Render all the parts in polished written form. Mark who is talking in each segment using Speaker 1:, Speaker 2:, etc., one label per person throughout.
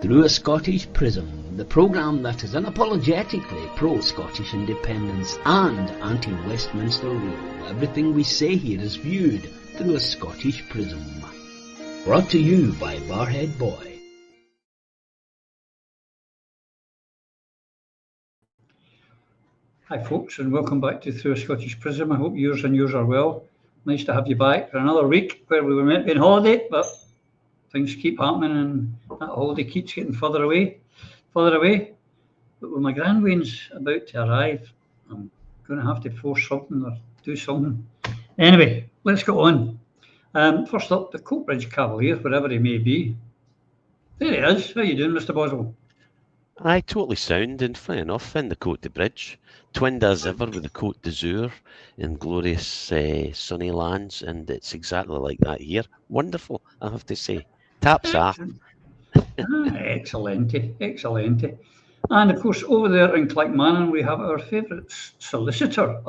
Speaker 1: Through a Scottish Prism, the programme that is unapologetically pro-Scottish independence and anti-Westminster rule. Everything we say here is viewed through a Scottish Prism. Brought to you by Barhead Boy.
Speaker 2: Hi folks, and welcome back to Through a Scottish Prism. I hope yours are well. Nice to have you back for another week where we were meant to be on holiday, but things keep happening and that holiday keeps getting further away. But when my grandwain's about to arrive, I'm going to have to force something or do something. Anyway, let's go on. First up, the Coatbridge Cavalier, wherever he may be. There he is. How you doing, Mr. Boswell?
Speaker 3: Aye, totally sound and funny enough in the Côte de Bridge. Twinned as ever with the Côte d'Azur in glorious sunny lands, and it's exactly like that here. Wonderful, I have to say. Taps off.
Speaker 2: Excellente. And of course, over there in Clackmannan, we have our favourite solicitor.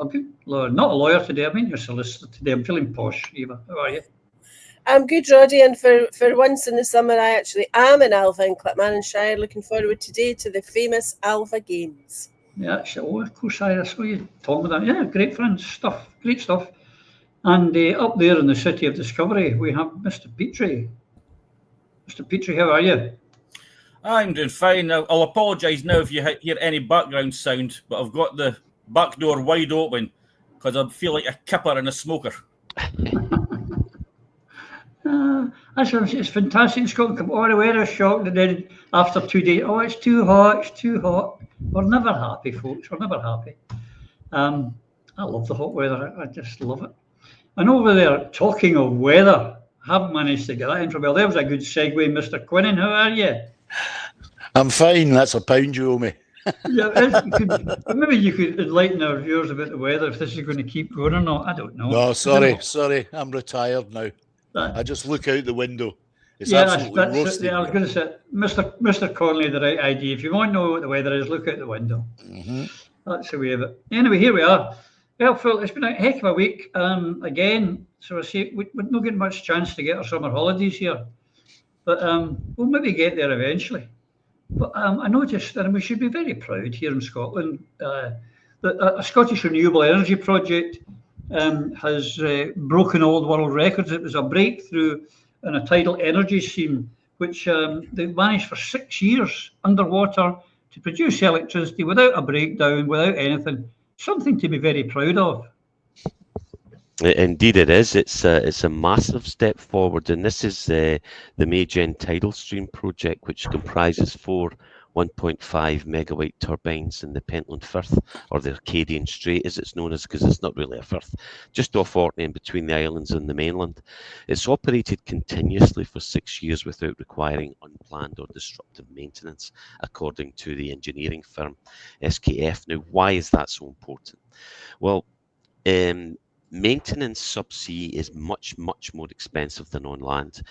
Speaker 2: Not a lawyer today, I mean your solicitor today. I'm feeling posh, Eva. How are you?
Speaker 4: I'm good, Roddy, and for once in the summer, I actually am in Alva in Clackmannanshire. Looking forward today to the famous Alva Games.
Speaker 2: Yeah, of course, I saw you talking about that. Yeah, great stuff. And up there in the City of Discovery, we have Mr. Petrie. Mr. Petrie, how are you?
Speaker 5: I'm doing fine. I'll apologise now if you hear any background sound, but I've got the back door wide open because I feel like a kipper and a smoker.
Speaker 2: It's fantastic in Scotland. Oh, the weather's shocked, and then after 2 days, oh, it's too hot. We're never happy, folks. We're never happy. I love the hot weather. I just love it. And over there, talking of weather, I haven't managed to get that in from well. There was a good segue, Mr. Quinnan. How are you?
Speaker 6: I'm fine. That's £1 you owe me.
Speaker 2: Yeah, maybe you could enlighten our viewers about the weather, if this is going to keep going or not. I don't know.
Speaker 6: No, sorry. I'm retired now. I just look out the window. It's absolutely roasting.
Speaker 2: I was going to say, Mr. Conley, the right idea. If you want to know what the weather is, look out the window.
Speaker 6: Mm-hmm.
Speaker 2: That's the way of it. Anyway, here we are. Well, Phil, it's been a heck of a week again. So I say we're not getting much chance to get our summer holidays here, but we'll maybe get there eventually. But I noticed, and we should be very proud here in Scotland, that a Scottish renewable energy project has broken old world records. It was a breakthrough in a tidal energy scheme, which they managed for 6 years underwater to produce electricity without a breakdown, without anything. Something to be very proud of.
Speaker 3: Indeed it is. It's a massive step forward, and this is the Maygen tidal stream project, which comprises 4 1.5 megawatt turbines in the Pentland Firth, or the Arcadian Strait as it's known as, because it's not really a firth, just off Orkney and between the islands and the mainland. It's operated continuously for 6 years without requiring unplanned or disruptive maintenance, according to the engineering firm SKF. Now, why is that so important? Well, maintenance subsea is much more expensive than on land.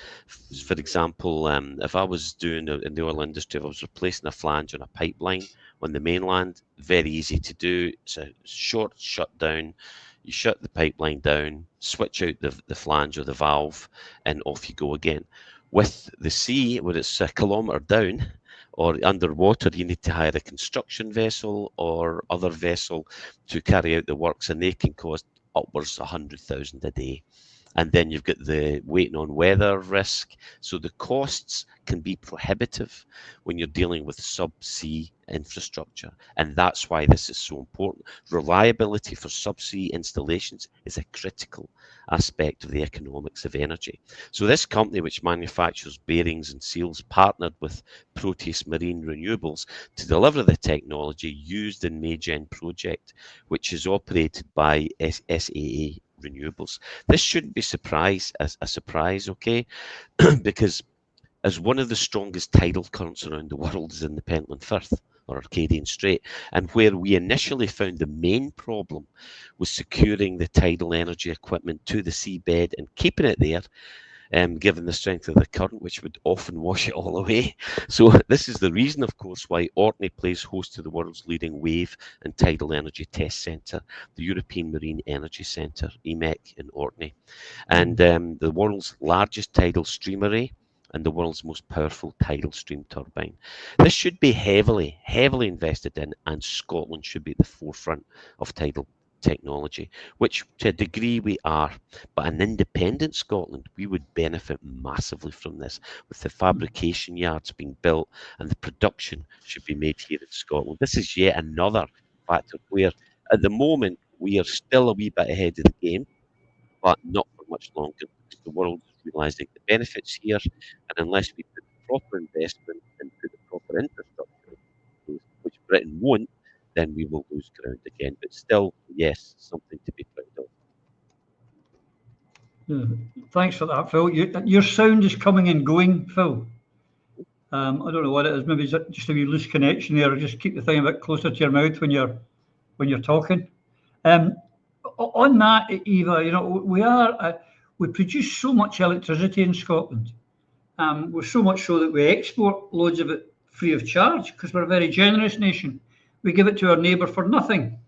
Speaker 3: For example, if I was doing in the oil industry, if I was replacing a flange on a pipeline on the mainland, very easy to do. It's a short shutdown. You shut the pipeline down, switch out the flange or the valve, and off you go again. With the sea, where it's a kilometre down or underwater, you need to hire a construction vessel or other vessel to carry out the works, and they can cost upwards 100,000 a day. And then you've got the waiting on weather risk. So the costs can be prohibitive when you're dealing with subsea infrastructure. And that's why this is so important. Reliability for subsea installations is a critical aspect of the economics of energy. So this company, which manufactures bearings and seals, partnered with Proteus Marine Renewables to deliver the technology used in Maygen project, which is operated by SAA Renewables. This shouldn't be a surprise, okay? Because as one of the strongest tidal currents around the world is in the Pentland Firth, or Arcadian Strait, and where we initially found the main problem was securing the tidal energy equipment to the seabed and keeping it there, given the strength of the current, which would often wash it all away. So this is the reason, of course, why Orkney plays host to the world's leading wave and tidal energy test centre, the European Marine Energy Centre, EMEC in Orkney, and the world's largest tidal stream array, and the world's most powerful tidal stream turbine. This should be heavily invested in, and Scotland should be at the forefront of tidal technology, which to a degree we are. But an independent Scotland, we would benefit massively from this, with the fabrication yards being built and the production should be made here in Scotland. This is yet another factor where at the moment we are still a wee bit ahead of the game, but not for much longer, because the world is realising the benefits here, and unless we put the proper investment and put the proper infrastructure in place, which Britain won't, then we will lose ground again. But still, yes, something to be proud of.
Speaker 2: Thanks for that, Phil. Your sound is coming and going, Phil. I don't know what it is. Maybe it's just a wee loose connection there. Just keep the thing a bit closer to your mouth when you're talking. On that, Eva, you know, we produce so much electricity in Scotland. We're so much so that we export loads of it free of charge because we're a very generous nation. We give it to our neighbour for nothing.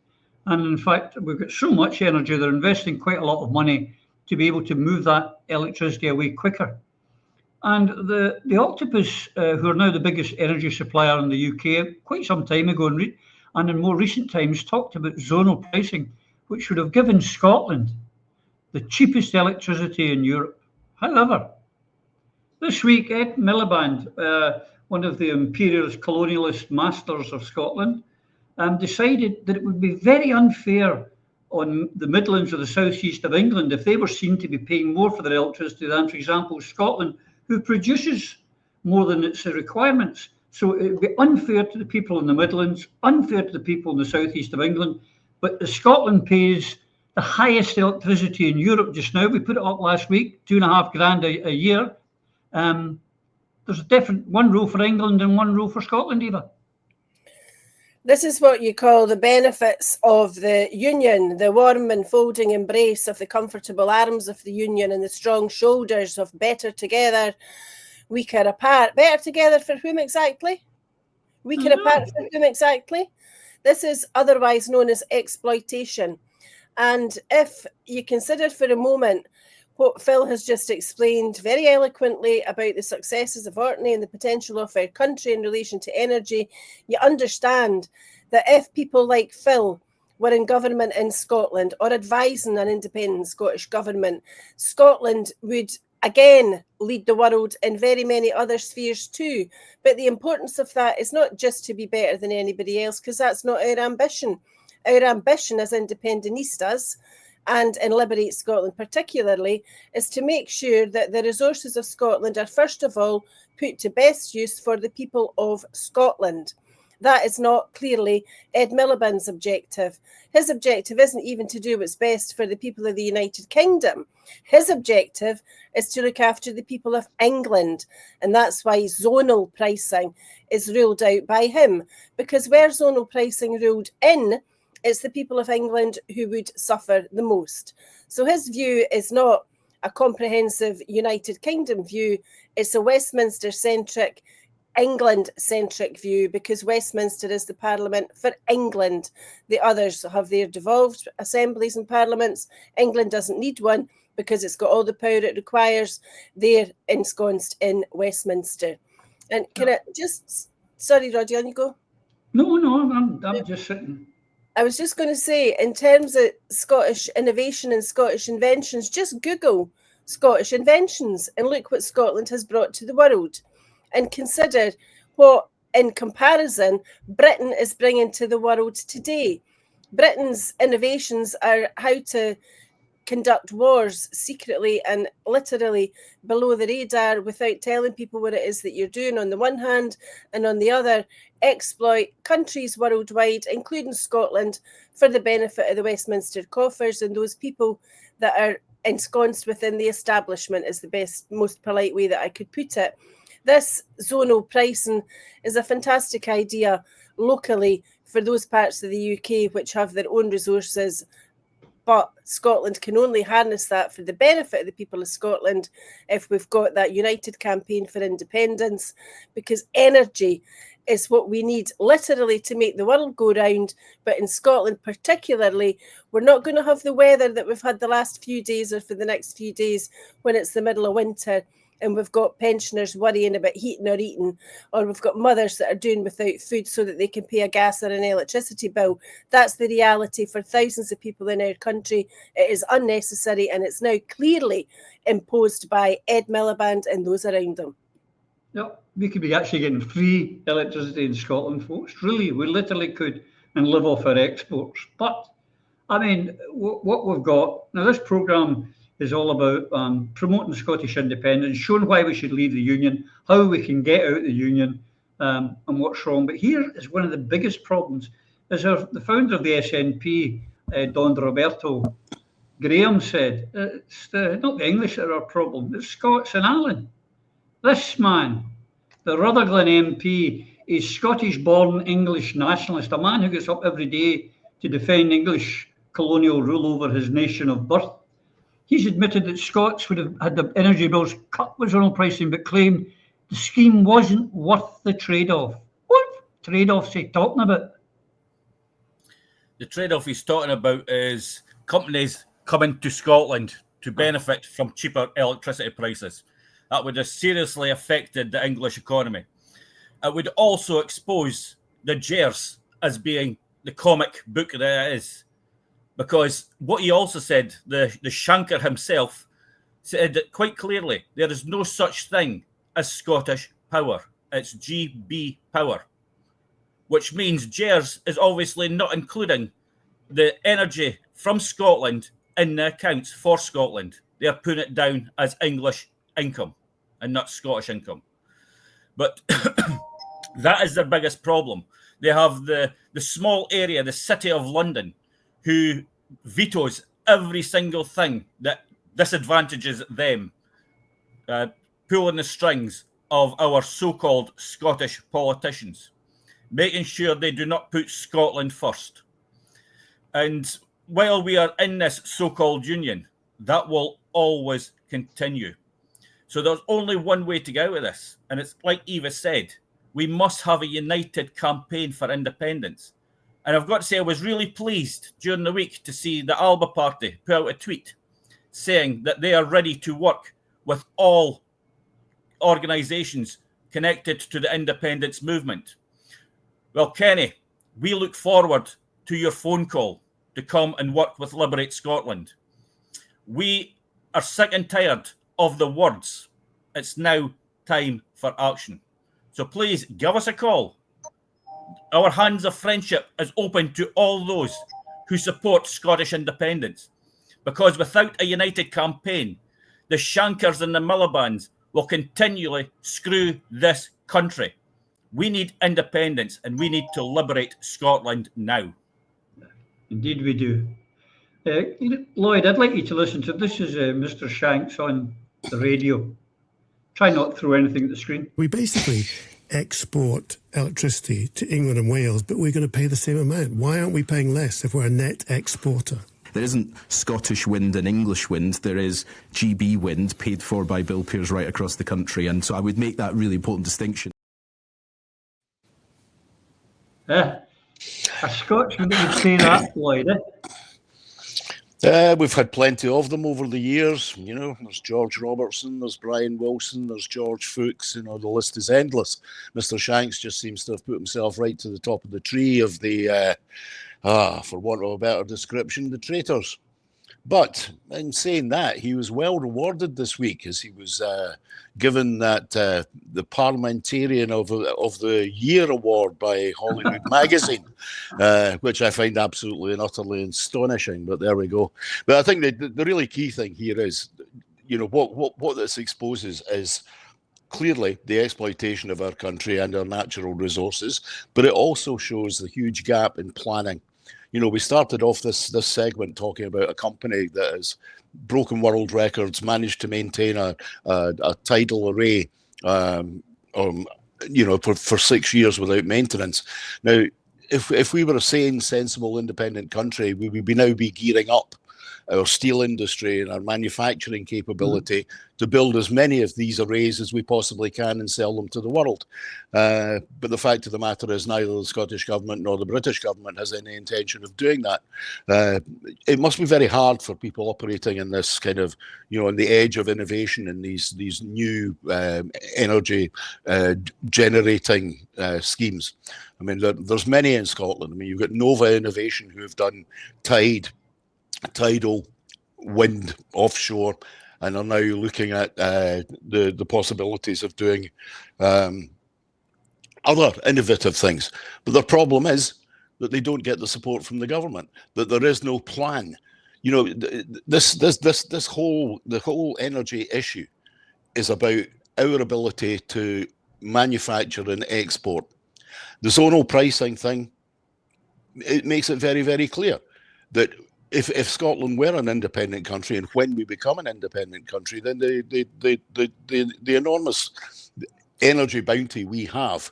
Speaker 2: And in fact, we've got so much energy, they're investing quite a lot of money to be able to move that electricity away quicker. And the Octopus, who are now the biggest energy supplier in the UK, quite some time ago, and in more recent times, talked about zonal pricing, which would have given Scotland the cheapest electricity in Europe. However, this week, Ed Miliband, one of the imperialist colonialist masters of Scotland, decided that it would be very unfair on the Midlands or the South East of England if they were seen to be paying more for their electricity than, for example, Scotland, who produces more than its requirements. So it would be unfair to the people in the Midlands, unfair to the people in the South East of England. But Scotland pays the highest electricity in Europe just now. We put it up last week, $2,500 a year. There's a different one rule for England and one rule for Scotland, Eva.
Speaker 4: This is what you call the benefits of the union, the warm enfolding embrace of the comfortable arms of the union and the strong shoulders of better together, weaker apart. Better together for whom exactly? Weaker apart for whom exactly? This is otherwise known as exploitation. And if you consider for a moment what Phil has just explained very eloquently about the successes of Orkney and the potential of our country in relation to energy, you understand that if people like Phil were in government in Scotland or advising an independent Scottish government, Scotland would again lead the world in very many other spheres too. But the importance of that is not just to be better than anybody else, because that's not our ambition. Our ambition as independentistas, and in Liberate Scotland particularly, is to make sure that the resources of Scotland are first of all put to best use for the people of Scotland. That is not clearly Ed Miliband's objective. His objective isn't even to do what's best for the people of the United Kingdom. His objective is to look after the people of England. And that's why zonal pricing is ruled out by him. Because where zonal pricing ruled in, it's the people of England who would suffer the most. So his view is not a comprehensive United Kingdom view. It's a Westminster-centric, England-centric view, because Westminster is the parliament for England. The others have their devolved assemblies and parliaments. England doesn't need one because it's got all the power it requires. They're ensconced in Westminster. And can I just... Sorry, Roddy, on you go.
Speaker 2: No, I'm just sitting...
Speaker 4: I was just going to say, in terms of Scottish innovation and Scottish inventions, just Google Scottish inventions and look what Scotland has brought to the world, and consider what, in comparison, Britain is bringing to the world today. Britain's innovations are how to conduct wars secretly and literally below the radar without telling people what it is that you're doing on the one hand, and on the other, exploit countries worldwide, including Scotland, for the benefit of the Westminster coffers and those people that are ensconced within the establishment, is the best, most polite way that I could put it. This zonal pricing is a fantastic idea locally for those parts of the UK which have their own resources, but Scotland can only harness that for the benefit of the people of Scotland if we've got that united campaign for independence, because energy is what we need literally to make the world go round. But in Scotland particularly, we're not going to have the weather that we've had the last few days or for the next few days when it's the middle of winter and we've got pensioners worrying about heating or eating, or we've got mothers that are doing without food so that they can pay a gas or an electricity bill. That's the reality for thousands of people in our country. It is unnecessary, and it's now clearly imposed by Ed Miliband and those around him.
Speaker 2: Yep, we could be actually getting free electricity in Scotland, folks. Really, we literally could, and live off our exports. But, I mean, what we've got, now this programme is all about promoting Scottish independence, showing why we should leave the Union, how we can get out of the Union, and what's wrong. But here is one of the biggest problems, is the founder of the SNP, Don Roberto Graham, said, it's not the English that are our problem, it's Scots and Ireland. This man, the Rutherglen MP, is Scottish-born English nationalist, a man who gets up every day to defend English colonial rule over his nation of birth. He's admitted that Scots would have had the energy bills cut with zonal pricing, but claimed the scheme wasn't worth the trade-off. What trade-offs is he talking about?
Speaker 5: The trade-off he's talking about is companies coming to Scotland to benefit from cheaper electricity prices. That would have seriously affected the English economy. It would also expose the Gers as being the comic book that it is. Because what he also said, the Shanker himself, said that quite clearly, there is no such thing as Scottish power. It's GB power. Which means Gers is obviously not including the energy from Scotland in the accounts for Scotland. They're putting it down as English income and not Scottish income. But that is their biggest problem. They have the small area, the City of London, who vetoes every single thing that disadvantages them, pulling the strings of our so-called Scottish politicians, making sure they do not put Scotland first. And while we are in this so-called union, that will always continue. So there's only one way to get out of this. And it's like Eva said, we must have a united campaign for independence. And I've got to say, I was really pleased during the week to see the Alba Party put out a tweet saying that they are ready to work with all organisations connected to the independence movement. Well, Kenny, we look forward to your phone call to come and work with Liberate Scotland. We are sick and tired of the words. It's now time for action. So please give us a call. Our hands of friendship is open to all those who support Scottish independence. Because without a united campaign, the Shankers and the Milibands will continually screw this country. We need independence and we need to liberate Scotland now.
Speaker 2: Indeed we do. Lloyd, I'd like you to listen to this. Is Mr. Shanks on the radio. Try not to throw anything at the screen.
Speaker 7: We basically export electricity to England and Wales, but we're going to pay the same amount. Why aren't we paying less if we're a net exporter?
Speaker 8: There isn't Scottish wind and English wind. There is GB wind paid for by bill payers right across the country. And so I would make that really important distinction.
Speaker 2: A Scotsman would say that, Lloyd.
Speaker 6: We've had plenty of them over the years. You know, there's George Robertson, there's Brian Wilson, there's George Fuchs. You know, the list is endless. Mr. Shanks just seems to have put himself right to the top of the tree of the, for want of a better description, the traitors. But in saying that, he was well rewarded this week as he was given that the Parliamentarian of the Year award by Holyrood magazine, which I find absolutely and utterly astonishing. But there we go. But I think the really key thing here is, you know, what this exposes is clearly the exploitation of our country and our natural resources, but it also shows the huge gap in planning. You know, we started off this segment talking about a company that has broken world records, managed to maintain a tidal array, you know, for 6 years without maintenance. Now, if we were a sane, sensible, independent country, we would now be gearing up our steel industry and our manufacturing capability to build as many of these arrays as we possibly can and sell them to the world. But the fact of the matter is neither the Scottish Government nor the British Government has any intention of doing that. It must be very hard for people operating in this kind of, on the edge of innovation in these new energy generating schemes. I mean, there's many in Scotland. I mean, you've got Nova Innovation who have done tidal wind offshore, and are now looking at the possibilities of doing other innovative things. But the problem is that they don't get the support from the government, that there is no plan. The whole energy issue is about our ability to manufacture and export. The zonal pricing thing, it makes it very, very clear that if Scotland were an independent country, and when we become an independent country, then the enormous energy bounty we have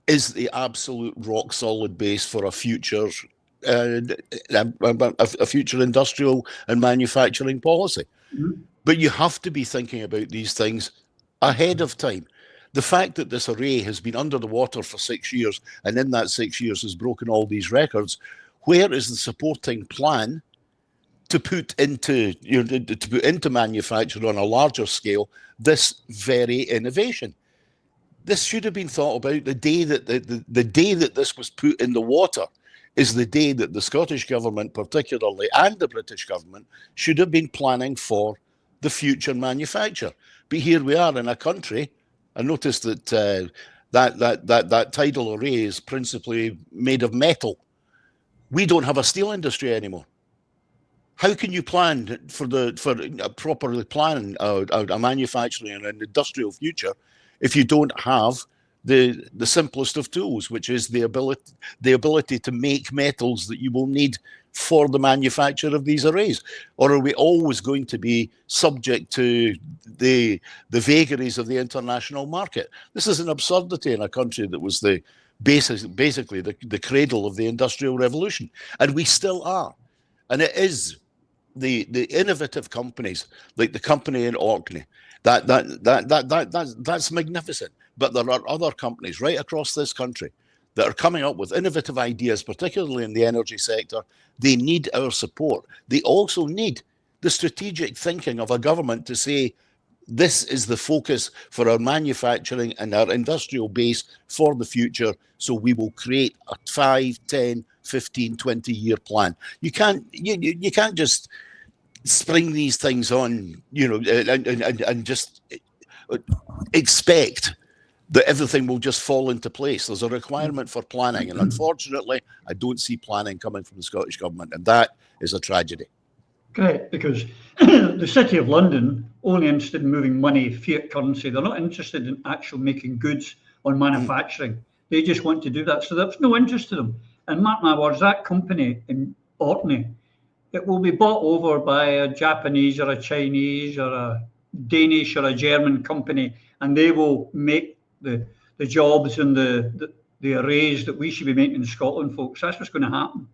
Speaker 6: is the absolute rock solid base for a future industrial and manufacturing policy. But you have to be thinking about these things ahead of time. The fact that this array has been under the water for 6 years, and in that 6 years has broken all these records, where is the supporting plan to put into manufacture on a larger scale this very innovation? This should have been thought about the day that the day that this was put in the water is the day that the Scottish Government particularly, and the British Government, should have been planning for the future manufacture. But here we are in a country. I noticed that that tidal array is principally made of metal. We don't have a steel industry anymore. How can you plan properly plan a manufacturing and an industrial future if you don't have the simplest of tools, which is the ability to make metals that you will need for the manufacture of these arrays? Or are we always going to be subject to the vagaries of the international market? This is an absurdity in a country that was basically the cradle of the Industrial Revolution, and we still are. And it is the innovative companies like the company in Orkney that's magnificent. But there are other companies right across this country that are coming up with innovative ideas, particularly in the energy sector. They need our support. They also need the strategic thinking of a government to say, this is the focus for our manufacturing and our industrial base for the future. So we will create a 5, 10, 15, 20-year plan. You can't just spring these things on, and just expect that everything will just fall into place. There's a requirement for planning, and unfortunately, I don't see planning coming from the Scottish Government, and that is a tragedy.
Speaker 2: Correct, because the City of London only interested in moving money, fiat currency. They're not interested in actually making goods on manufacturing. They just want to do that, so there's no interest to them. And mark my words, that company in Orkney, it will be bought over by a Japanese or a Chinese or a Danish or a German company, and they will make the jobs and the arrays that we should be making in Scotland, folks. That's what's going to happen.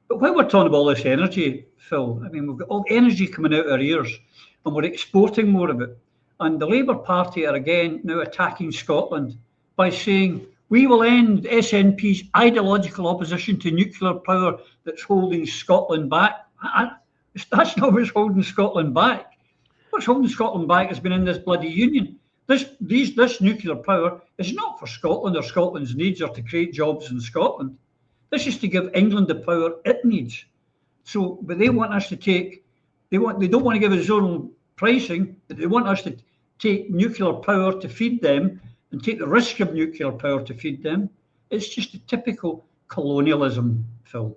Speaker 2: But when we're talking about all this energy, Phil, I mean, we've got all energy coming out our ears, and we're exporting more of it. And the Labour Party are again now attacking Scotland by saying, we will end SNP's ideological opposition to nuclear power that's holding Scotland back. That's not what's holding Scotland back. What's holding Scotland back has been in this bloody union. This nuclear power is not for Scotland or Scotland's needs or to create jobs in Scotland. This is to give England the power it needs. So, but they want us to take, they don't want to give us zonal pricing, but they want us to take nuclear power to feed them and take the risk of nuclear power to feed them. It's just a typical colonialism, Phil.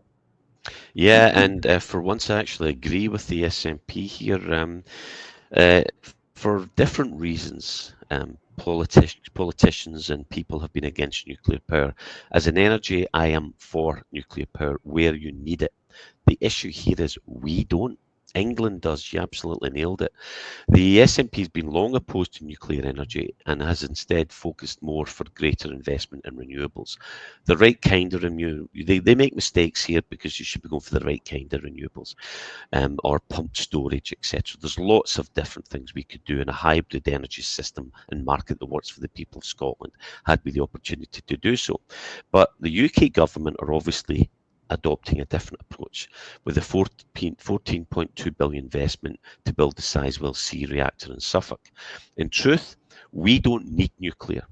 Speaker 3: Yeah, and for once I actually agree with the SNP here. For different reasons, politicians and people have been against nuclear power. As an energy, I am for nuclear power where you need it. The issue here is we don't. England does. You absolutely nailed it. The SNP has been long opposed to nuclear energy and has instead focused more for greater investment in renewables. The right kind of they make mistakes here because you should be going for the right kind of renewables, or pumped storage, etc. There's lots of different things we could do in a hybrid energy system and market that works for the people of Scotland, had we the opportunity to do so. But the UK government are obviously adopting a different approach with a 14.2 billion investment to build the Sizewell C reactor in Suffolk. In truth, we don't need nuclear.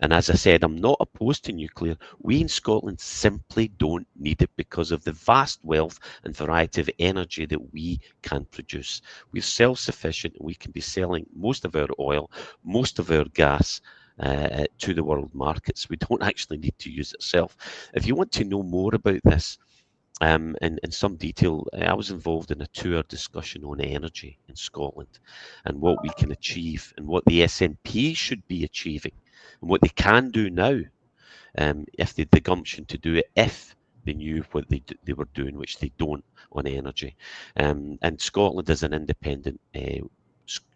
Speaker 3: And as I said, I'm not opposed to nuclear. We in Scotland simply don't need it because of the vast wealth and variety of energy that we can produce. We're self-sufficient and we can be selling most of our oil, most of our gas to the world markets. We don't actually need to use it ourselves. If you want to know more about this in some detail, I was involved in a 2-hour discussion on energy in Scotland and what we can achieve and what the SNP should be achieving and what they can do now if they had the gumption to do it, if they knew what they were doing, which they don't on energy. And Scotland as an independent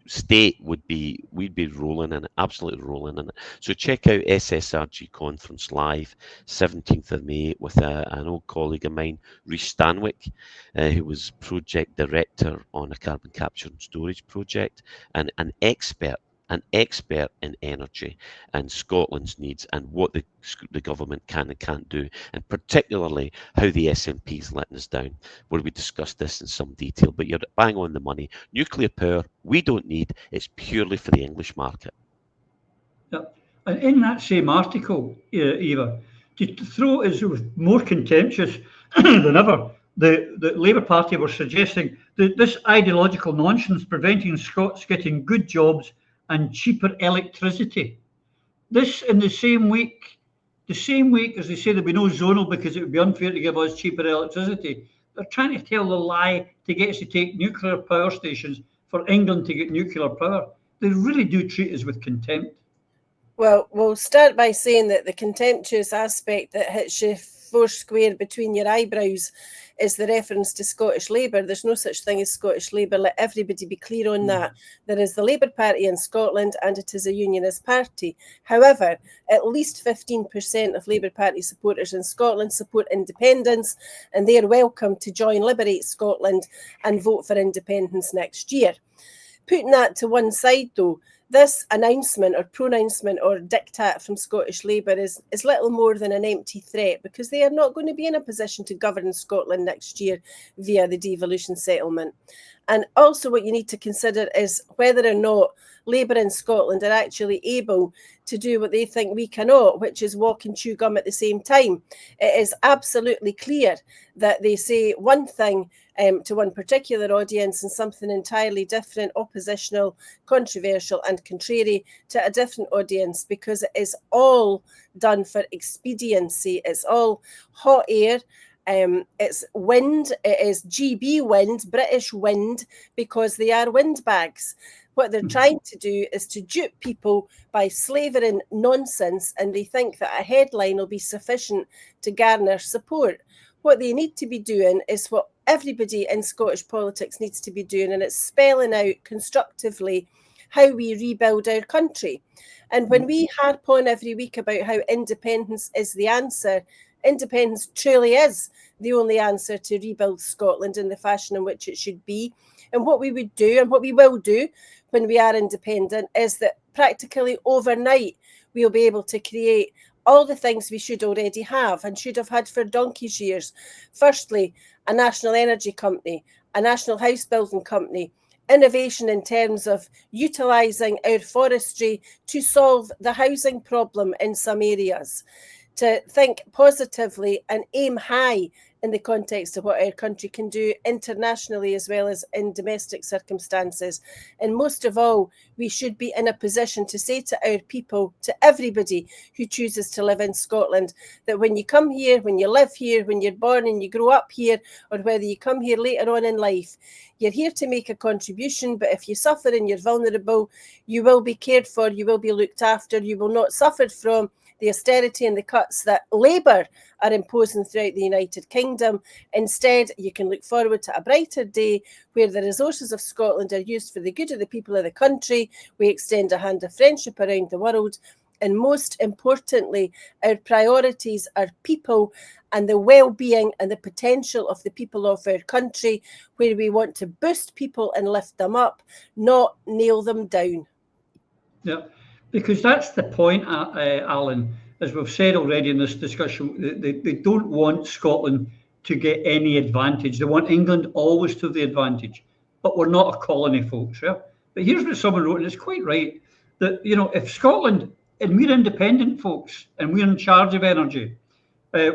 Speaker 3: state we'd be rolling in it, absolutely rolling in it. So check out SSRG Conference Live, 17th of May, with an old colleague of mine, Rhys Stanwyck, who was project director on a carbon capture and storage project, and an expert in energy and Scotland's needs and what the government can and can't do, and particularly how the SNP is letting us down, where we discussed this in some detail. But you're bang on the money. Nuclear power, we don't need. It's purely for the English market.
Speaker 2: Yeah. And in that same article, Eva, to throw as it was more contemptuous than ever, the Labour Party were suggesting that this ideological nonsense preventing Scots getting good jobs and cheaper electricity. This in the same week as they say there'll be no zonal because it would be unfair to give us cheaper electricity. They're trying to tell the lie to get us to take nuclear power stations for England to get nuclear power. They really do treat us with contempt.
Speaker 4: Well, we'll start by saying that the contemptuous aspect that hits you four square between your eyebrows is the reference to Scottish Labour. There's no such thing as Scottish Labour. Let everybody be clear on that. There is the Labour Party in Scotland and it is a unionist party. However, at least 15% of Labour Party supporters in Scotland support independence, and they are welcome to join Liberate Scotland and vote for independence next year. Putting that to one side though, this announcement or pronouncement or diktat from Scottish Labour is little more than an empty threat, because they are not going to be in a position to govern Scotland next year via the devolution settlement. And also what you need to consider is whether or not Labour in Scotland are actually able to do what they think we cannot, which is walk and chew gum at the same time. It is absolutely clear that they say one thing to one particular audience and something entirely different, oppositional, controversial and contrary to a different audience, because it is all done for expediency. It's all hot air. It's wind, it is GB wind, British wind, because they are windbags. What they're trying to do is to dupe people by slavering nonsense, and they think that a headline will be sufficient to garner support. What they need to be doing is what everybody in Scottish politics needs to be doing, and it's spelling out constructively how we rebuild our country. And when we harp on every week about how independence is the answer, independence truly is the only answer to rebuild Scotland in the fashion in which it should be. And what we would do and what we will do when we are independent is that practically overnight we'll be able to create all the things we should already have and should have had for donkey's years. Firstly, a national energy company, a national house building company, innovation in terms of utilising our forestry to solve the housing problem in some areas, to think positively and aim high in the context of what our country can do internationally as well as in domestic circumstances. And most of all, we should be in a position to say to our people, to everybody who chooses to live in Scotland, that when you come here, when you live here, when you're born and you grow up here, or whether you come here later on in life, you're here to make a contribution, but if you suffer and you're vulnerable, you will be cared for, you will be looked after, you will not suffer from the austerity and the cuts that Labour are imposing throughout the United Kingdom. Instead, you can look forward to a brighter day where the resources of Scotland are used for the good of the people of the country. We extend a hand of friendship around the world. And most importantly, our priorities are people and the well-being and the potential of the people of our country, where we want to boost people and lift them up, not nail them down.
Speaker 2: Yeah, because that's the point, Alan. As we've said already in this discussion, they don't want Scotland to get any advantage. They want England always to have the advantage. But we're not a colony, folks. Yeah? But here's what someone wrote, and it's quite right, that, you know, if Scotland, and we're independent, folks, and we're in charge of energy,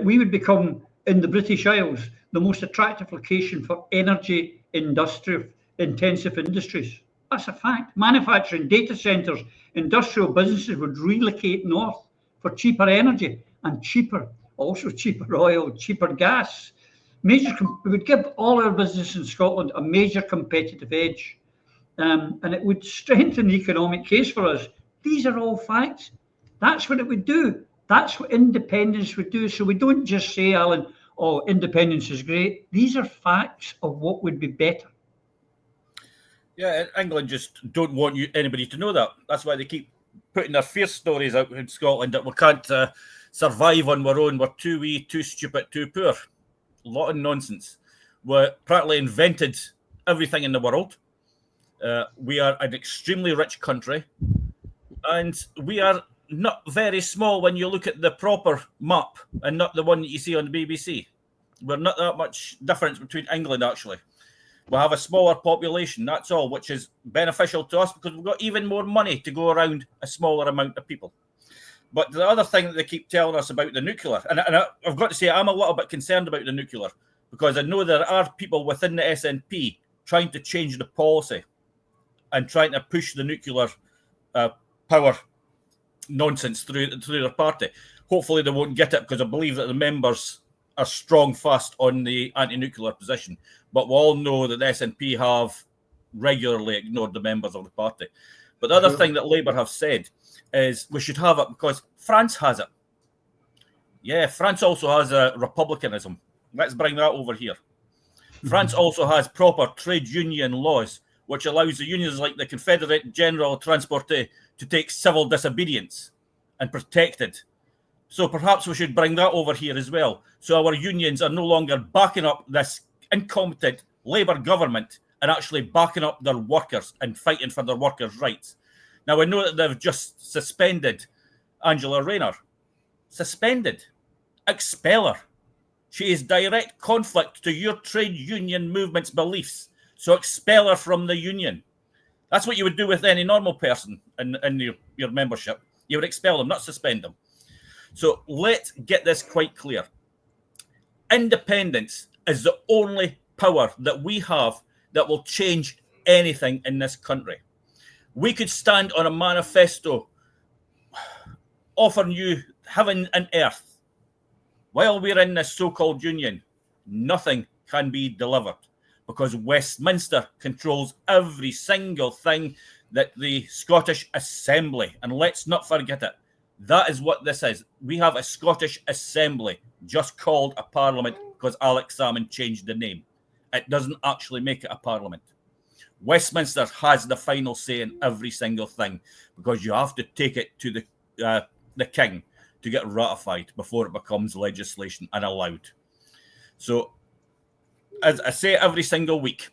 Speaker 2: we would become, in the British Isles, the most attractive location for energy intensive industries. That's a fact. Manufacturing, data centres, industrial businesses would relocate north for cheaper energy and also cheaper oil, cheaper gas. We would give all our business in Scotland a major competitive edge, and it would strengthen the economic case for us. These are all facts. That's what it would do. That's what independence would do. So we don't just say, Alan, oh, independence is great. These are facts of what would be better.
Speaker 5: Yeah, England just don't want anybody to know that. That's why they keep putting their fear stories out in Scotland that we can't survive on our own. We're too wee, too stupid, too poor. A lot of nonsense. We practically invented everything in the world. We are an extremely rich country. And we are not very small when you look at the proper map and not the one that you see on the BBC. We're not that much difference between England, actually. We have a smaller population, that's all, which is beneficial to us because we've got even more money to go around a smaller amount of people. But the other thing that they keep telling us about the nuclear, and I've got to say I'm a little bit concerned about the nuclear because I know there are people within the SNP trying to change the policy and trying to push the nuclear power nonsense through their party. Hopefully they won't get it because I believe that the members are strong fast on the anti-nuclear position. But we all know that the SNP have regularly ignored the members of the party. But the other thing that Labour have said is we should have it because France has it. Yeah, France also has a republicanism. Let's bring that over here. France also has proper trade union laws, which allows the unions like the Confederate General Transporte to take civil disobedience and protect it. So perhaps we should bring that over here as well. So our unions are no longer backing up this incompetent Labour government and actually backing up their workers and fighting for their workers' rights. Now, I know that they've just suspended Angela Rayner. Suspended. Expel her. She is direct conflict to your trade union movement's beliefs. So expel her from the union. That's what you would do with any normal person in your membership. You would expel them, not suspend them. So let's get this quite clear. Independence is the only power that we have that will change anything in this country. We could stand on a manifesto offering you heaven and earth. While we're in this so-called union, nothing can be delivered because Westminster controls every single thing that the Scottish Assembly, and let's not forget it, that is what this is. We have a Scottish Assembly, just called a parliament because Alex Salmond changed the name. It doesn't actually make it a parliament. Westminster has the final say in every single thing because you have to take it to the king to get ratified before it becomes legislation and allowed. So, as I say every single week,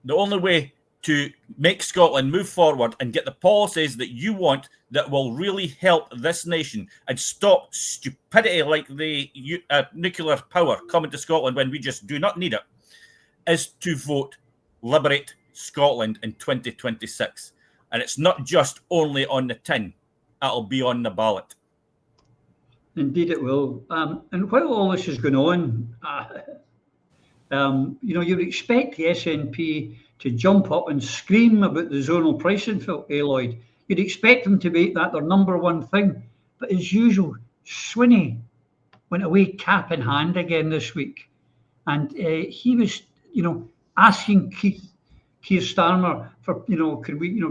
Speaker 5: the only way to make Scotland move forward and get the policies that you want that will really help this nation and stop stupidity like the nuclear power coming to Scotland when we just do not need it, is to vote Liberate Scotland in 2026. And it's not just only on the tin, it'll be on the ballot.
Speaker 2: Indeed it will. And while all this is going on, you'd expect the SNP to jump up and scream about the zonal pricing, Phil Lloyd. You'd expect them to make that their number one thing. But as usual, Swinney went away cap in hand again this week. And he was, asking Keir Starmer for, can we,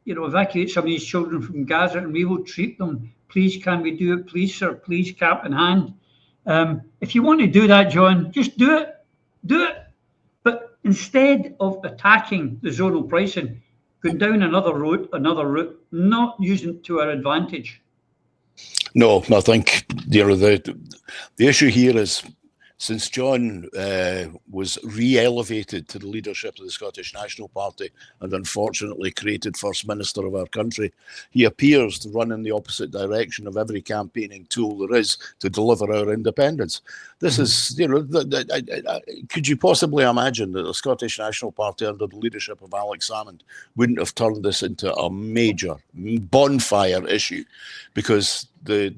Speaker 2: evacuate some of these children from Gaza and we will treat them. Please, can we do it? Please, sir, please, cap in hand. If you want to do that, John, just do it. Do it. But instead of attacking the zonal pricing, going down another route, not using it to our advantage.
Speaker 6: No, I think the issue here is, since John was re-elevated to the leadership of the Scottish National Party and unfortunately created First Minister of our country, he appears to run in the opposite direction of every campaigning tool there is to deliver our independence. This is, could you possibly imagine that the Scottish National Party under the leadership of Alex Salmond wouldn't have turned this into a major bonfire issue? Because the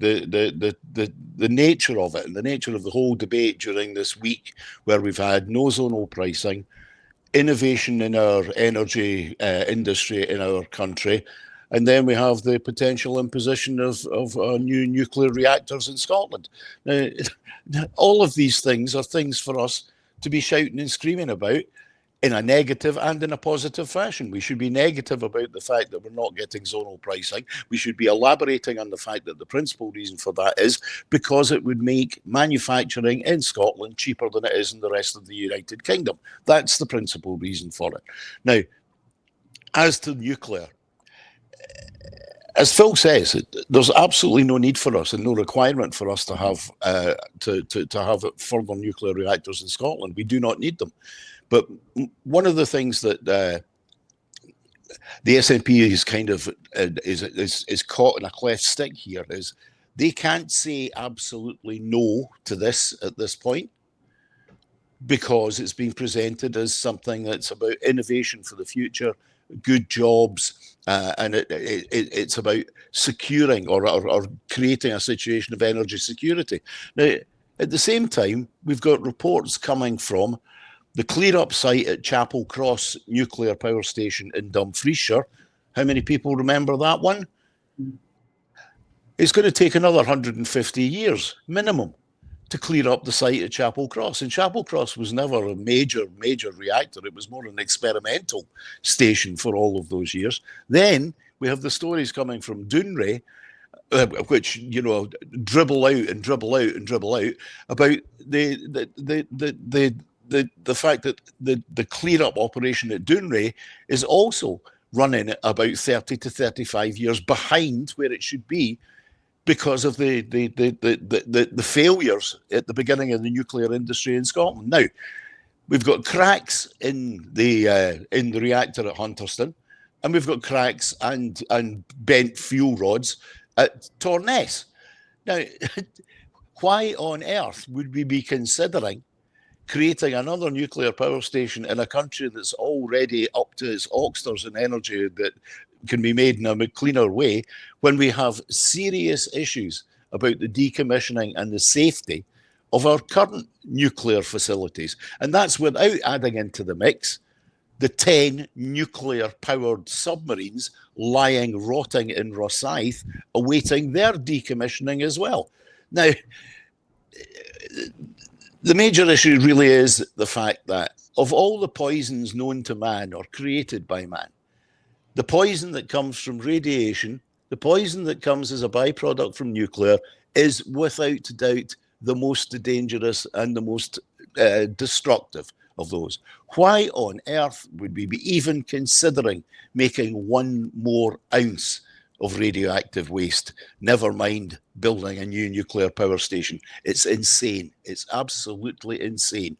Speaker 6: nature of it and the nature of the whole debate during this week, where we've had no zonal pricing, innovation in our energy industry in our country, and then we have the potential imposition of new nuclear reactors in Scotland. Now, all of these things are things for us to be shouting and screaming about in a negative and in a positive fashion. We should be negative about the fact that we're not getting zonal pricing. We should be elaborating on the fact that the principal reason for that is because it would make manufacturing in Scotland cheaper than it is in the rest of the United Kingdom. That's the principal reason for it. Now, as to nuclear, as Phil says, there's absolutely no need for us and no requirement for us to have further nuclear reactors in Scotland. We do not need them. But one of the things that the SNP is kind of is caught in a cleft stick here is they can't say absolutely no to this at this point, because it's been presented as something that's about innovation for the future, good jobs, and it's about securing or creating a situation of energy security. Now, at the same time, we've got reports coming from the clear-up site at Chapel Cross Nuclear Power Station in Dumfriesshire. How many people remember that one? It's going to take another 150 years minimum to clear up the site at Chapel Cross. And Chapel Cross was never a major reactor. It was more an experimental station for all of those years. Then we have the stories coming from Dounreay, which, dribble out about the fact that the clear-up operation at Dounreay is also running about 30 to 35 years behind where it should be because of the failures at the beginning of the nuclear industry in Scotland. Now, we've got cracks in the reactor at Hunterston, and we've got cracks and bent fuel rods at Torness. Now, why on earth would we be considering creating another nuclear power station in a country that's already up to its oxters in energy that can be made in a cleaner way, when we have serious issues about the decommissioning and the safety of our current nuclear facilities? And that's without adding into the mix the 10 nuclear-powered submarines lying rotting in Rosyth, awaiting their decommissioning as well. Now, the major issue really is the fact that of all the poisons known to man or created by man, the poison that comes from radiation, the poison that comes as a byproduct from nuclear, is without doubt the most dangerous and the most destructive of those. Why on earth would we be even considering making one more ounce of radioactive waste, never mind building a new nuclear power station? It's insane. It's absolutely insane.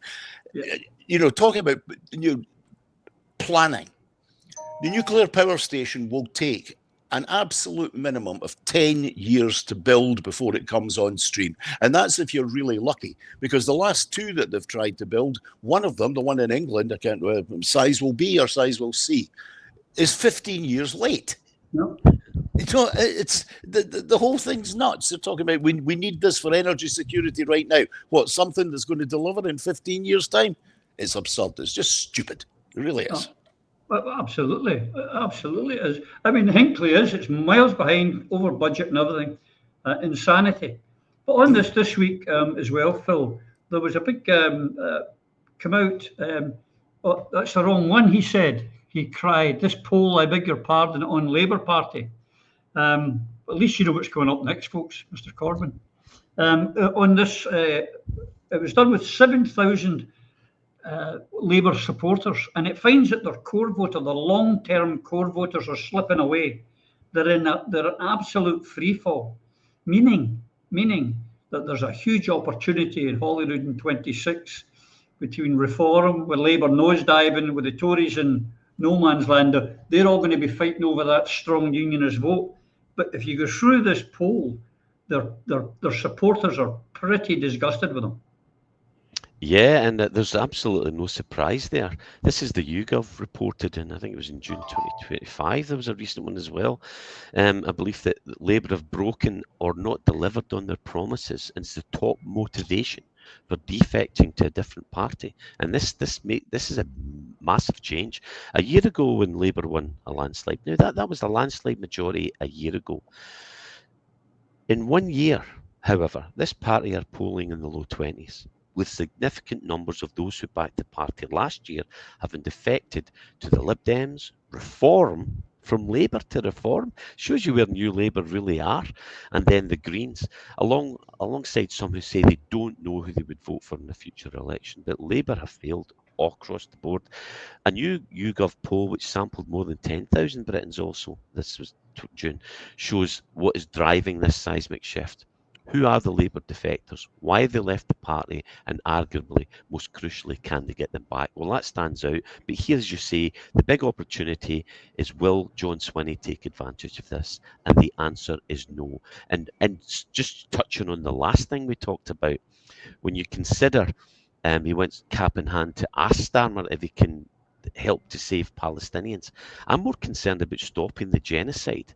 Speaker 6: Talking about planning, the nuclear power station will take an absolute minimum of 10 years to build before it comes on stream. And that's if you're really lucky, because the last two that they've tried to build, one of them, the one in England, Sizewell B or Sizewell C, is 15 years late.
Speaker 2: No.
Speaker 6: It's the whole thing's nuts. They're talking about we need this for energy security right now. What, something that's going to deliver in 15 years' time? It's absurd. It's just stupid. It really is.
Speaker 2: Well, absolutely is. I mean, Hinkley it's miles behind, over budget and everything. Insanity. But on this week as well, Phil, there was a big come out. Oh, that's the wrong one, he said. he cried, "This poll, I beg your pardon, on Labour Party." At least you know what's going up next, folks, Mr. Corbyn. On this, it was done with 7,000 Labour supporters, and it finds that their core voter, their long-term core voters, are slipping away. They're absolute freefall, meaning that there's a huge opportunity in Holyrood in 26 between Reform, with Labour nosediving, with the Tories in no man's land. They're all going to be fighting over that strong unionist vote. But if you go through this poll, their supporters are pretty disgusted with them.
Speaker 3: Yeah, and there's absolutely no surprise there. This is the YouGov reported in, I think it was in June 2025. There was a recent one as well. I believe that Labour have broken or not delivered on their promises, and it's the top motivation for defecting to a different party. And this is a massive change. A year ago, when Labour won a landslide, now that was a landslide majority a year ago. In 1 year, however, this party are polling in the low 20s. With significant numbers of those who backed the party last year having defected to the Lib Dems, Reform, from Labour to Reform, shows you where New Labour really are, and then the Greens, alongside some who say they don't know who they would vote for in the future election. But Labour have failed all across the board. A new YouGov poll, which sampled more than 10,000 Britons also, this was June, shows what is driving this seismic shift. Who are the Labour defectors? Why have they left the party? And arguably, most crucially, can they get them back? Well, that stands out. But here, as you say, the big opportunity is, will John Swinney take advantage of this? And the answer is no. And just touching on the last thing we talked about, when you consider he went cap in hand to ask Starmer if he can help to save Palestinians, I'm more concerned about stopping the genocide.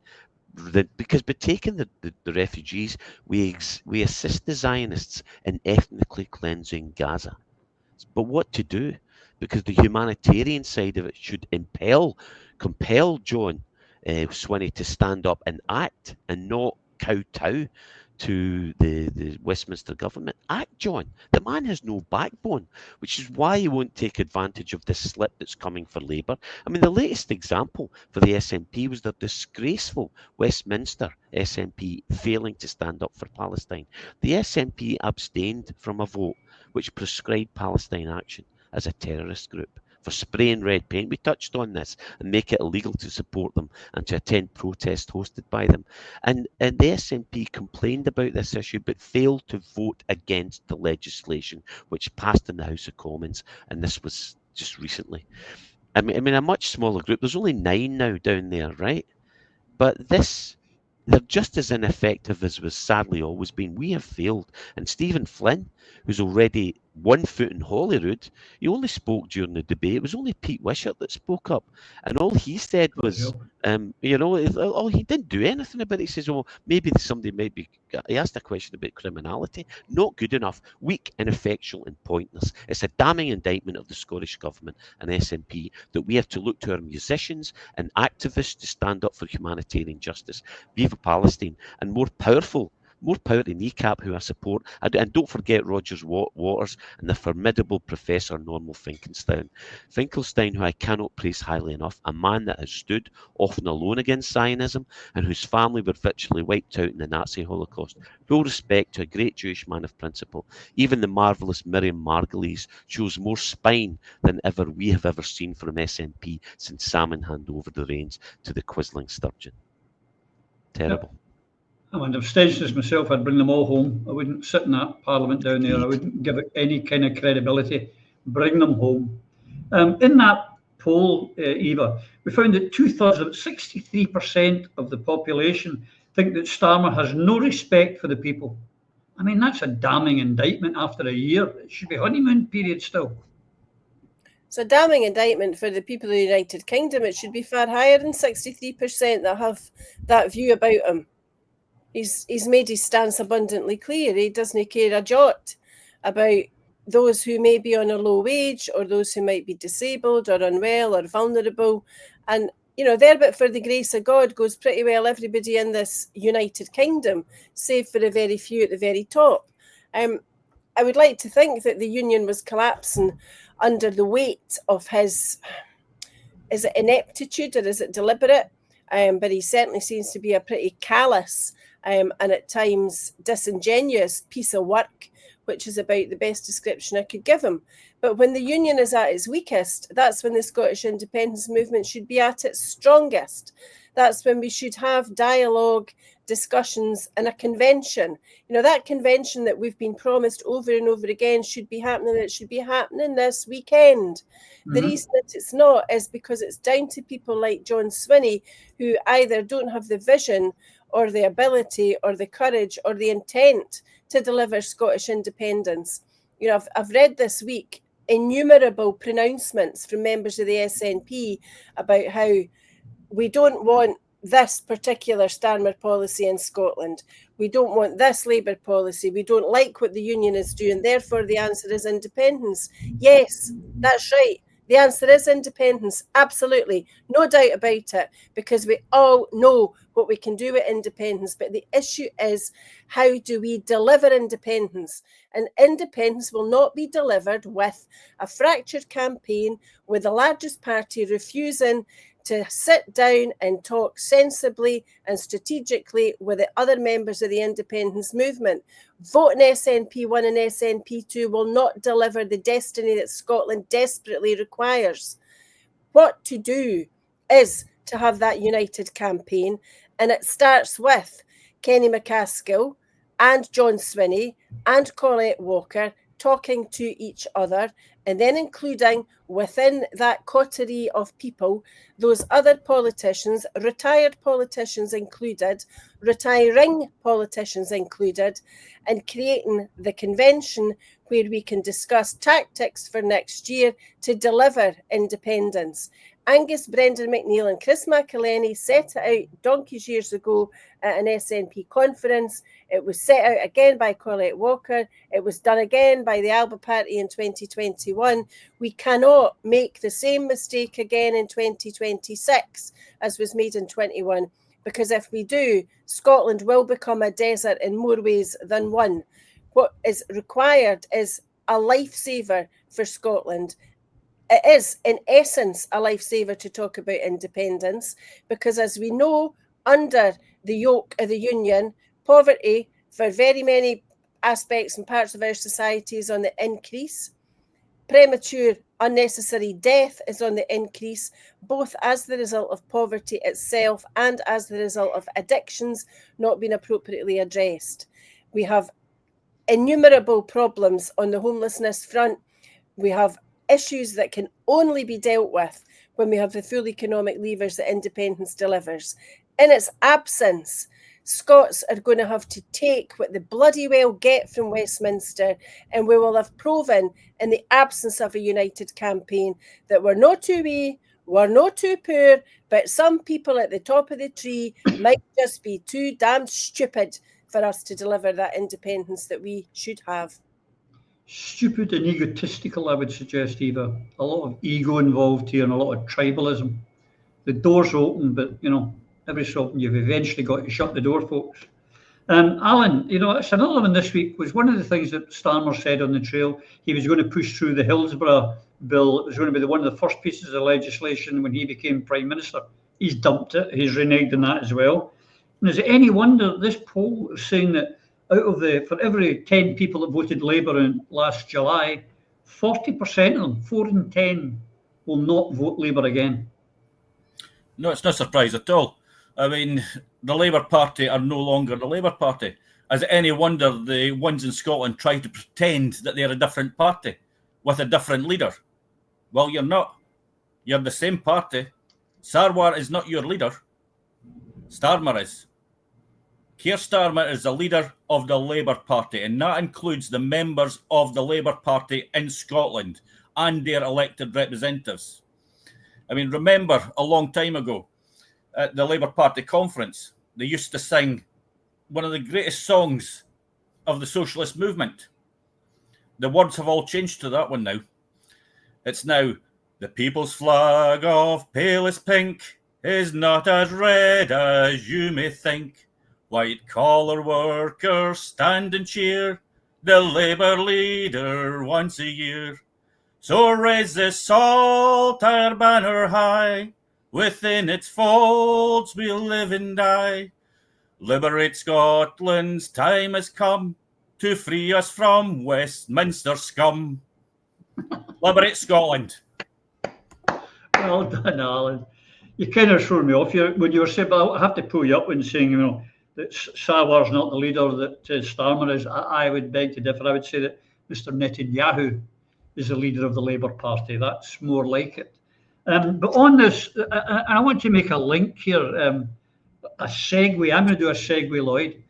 Speaker 3: Because by taking the refugees, we assist the Zionists in ethnically cleansing Gaza. But what to do? Because the humanitarian side of it should compel John Swinney to stand up and act and not kowtow to the Westminster government. Act, John. The man has no backbone, which is why he won't take advantage of this slip that's coming for Labour. I mean, the latest example for the SNP was their disgraceful Westminster SNP failing to stand up for Palestine. The SNP abstained from a vote which prescribed Palestine Action as a terrorist group for spraying red paint. We touched on this, and make it illegal to support them and to attend protests hosted by them. And the SNP complained about this issue, but failed to vote against the legislation which passed in the House of Commons, and this was just recently. I mean, a much smaller group. There's only 9 now down there, right? But they're just as ineffective as was sadly always been. We have failed. And Stephen Flynn, who's already 1 foot in Holyrood, he only spoke during the debate. It was only Pete Wishart that spoke up. And all he said was, he didn't do anything about it. He says, oh, maybe somebody might be, he asked a question about criminality. Not good enough, weak, ineffectual and pointless. It's a damning indictment of the Scottish Government and SNP that we have to look to our musicians and activists to stand up for humanitarian justice. Viva Palestine. And more power to kneecap who I support. And don't forget Rogers Waters and the formidable Professor Normal Finkelstein, who I cannot praise highly enough, a man that has stood often alone against Zionism and whose family were virtually wiped out in the Nazi Holocaust. Full respect to a great Jewish man of principle. Even the marvellous Miriam Margolyes shows more spine than ever we have ever seen from SNP since Salmon handed over the reins to the Quisling Sturgeon. Terrible.
Speaker 2: Yep. I mean, if abstentions myself, I'd bring them all home. I wouldn't sit in that parliament down there. I wouldn't give it any kind of credibility. Bring them home. In that poll, Eva, we found that 63% of the population think that Starmer has no respect for the people. I mean, that's a damning indictment after a year. It should be honeymoon period still.
Speaker 4: It's a damning indictment for the people of the United Kingdom. It should be far higher than 63% that have that view about him. He's made his stance abundantly clear. He doesn't care a jot about those who may be on a low wage or those who might be disabled or unwell or vulnerable. And, there but for the grace of God goes pretty well everybody in this United Kingdom, save for a very few at the very top. I would like to think that the union was collapsing under the weight of his Is it ineptitude or is it deliberate? But he certainly seems to be a pretty callous and at times disingenuous piece of work, which is about the best description I could give him. But when the union is at its weakest, that's when the Scottish independence movement should be at its strongest. That's when we should have dialogue, discussions, and a convention. You know, that convention that we've been promised over and over again should be happening. It should be happening this weekend. The reason that it's not is because it's down to people like John Swinney, who either don't have the vision or the ability or the courage or the intent to deliver Scottish independence. You know, I've read this week innumerable pronouncements from members of the SNP about how we don't want this particular Starmer policy in Scotland. We don't want this Labour policy. We don't like what the union is doing. Therefore, the answer is independence. Yes, that's right. The answer is independence. Absolutely. No doubt about it, because we all know what we can do with independence. But the issue is, how do we deliver independence? And independence will not be delivered with a fractured campaign, with the largest party refusing to sit down and talk sensibly and strategically with the other members of the independence movement. Voting SNP1 and SNP2 will not deliver the destiny that Scotland desperately requires. What to do is to have that united campaign, and it starts with Kenny McCaskill and John Swinney and Colette Walker talking to each other, and then including within that coterie of people those other politicians, retired politicians included, retiring politicians included, and creating the convention where we can discuss tactics for next year to deliver independence. Angus Brendan McNeill and Chris McElhenney set it out donkeys years ago at an SNP conference. It was set out again by Colette Walker. It was done again by the Alba Party in 2021. We cannot make the same mistake again in 2026 as was made in 21, because if we do, Scotland will become a desert in more ways than one. What is required is a lifesaver for Scotland. It is, in essence, a lifesaver to talk about independence, because as we know, under the yoke of the union, poverty for very many aspects and parts of our society is on the increase. Premature, unnecessary death is on the increase, both as the result of poverty itself and as the result of addictions not being appropriately addressed. We have innumerable problems on the homelessness front. We have issues that can only be dealt with when we have the full economic levers that independence delivers. In its absence, Scots are going to have to take what they bloody well get from Westminster, and we will have proven in the absence of a united campaign that we're not too wee, we're not too poor, but some people at the top of the tree might just be too damn stupid for us to deliver that independence that we should have.
Speaker 2: Stupid and egotistical, I would suggest, Eva. A lot of ego involved here and a lot of tribalism. The door's open, but, you know, every so often you've eventually got to shut the door, folks. Alan, you know, it's another one this week, was one of the things that Starmer said on the trail. He was going to push through the Hillsborough bill. It was going to be one of the first pieces of legislation when he became Prime Minister. He's dumped it. He's reneged on that as well. And is it any wonder this poll is saying that for every 10 people that voted Labour in last July, 40% of them, 4 in 10, will not vote Labour again?
Speaker 5: No, it's no surprise at all. I mean, the Labour Party are no longer the Labour Party. Is it any wonder the ones in Scotland try to pretend that they're a different party with a different leader? Well, you're not. You're the same party. Sarwar is not your leader. Starmer is. Keir Starmer is the leader of the Labour Party, and that includes the members of the Labour Party in Scotland and their elected representatives. I mean, remember a long time ago at the Labour Party conference, they used to sing one of the greatest songs of the socialist movement. The words have all changed to that one now. It's now, the people's flag of palest pink is not as red as you may think. White-collar workers stand and cheer the Labour leader once a year. So raise this Saltire banner high, within its folds we'll live and die. Liberate Scotland's time has come to free us from Westminster scum. Liberate Scotland.
Speaker 2: Well done, Alan. You kind of threw me off here when you were saying, but I have to pull you up when saying, you know, that Sawar's not the leader that Starmer is. I would beg to differ. I would say that Mr. Netanyahu is the leader of the Labour Party. That's more like it. But on this, I want to make a link here, a segue. I'm going to do a segue, Lloyd,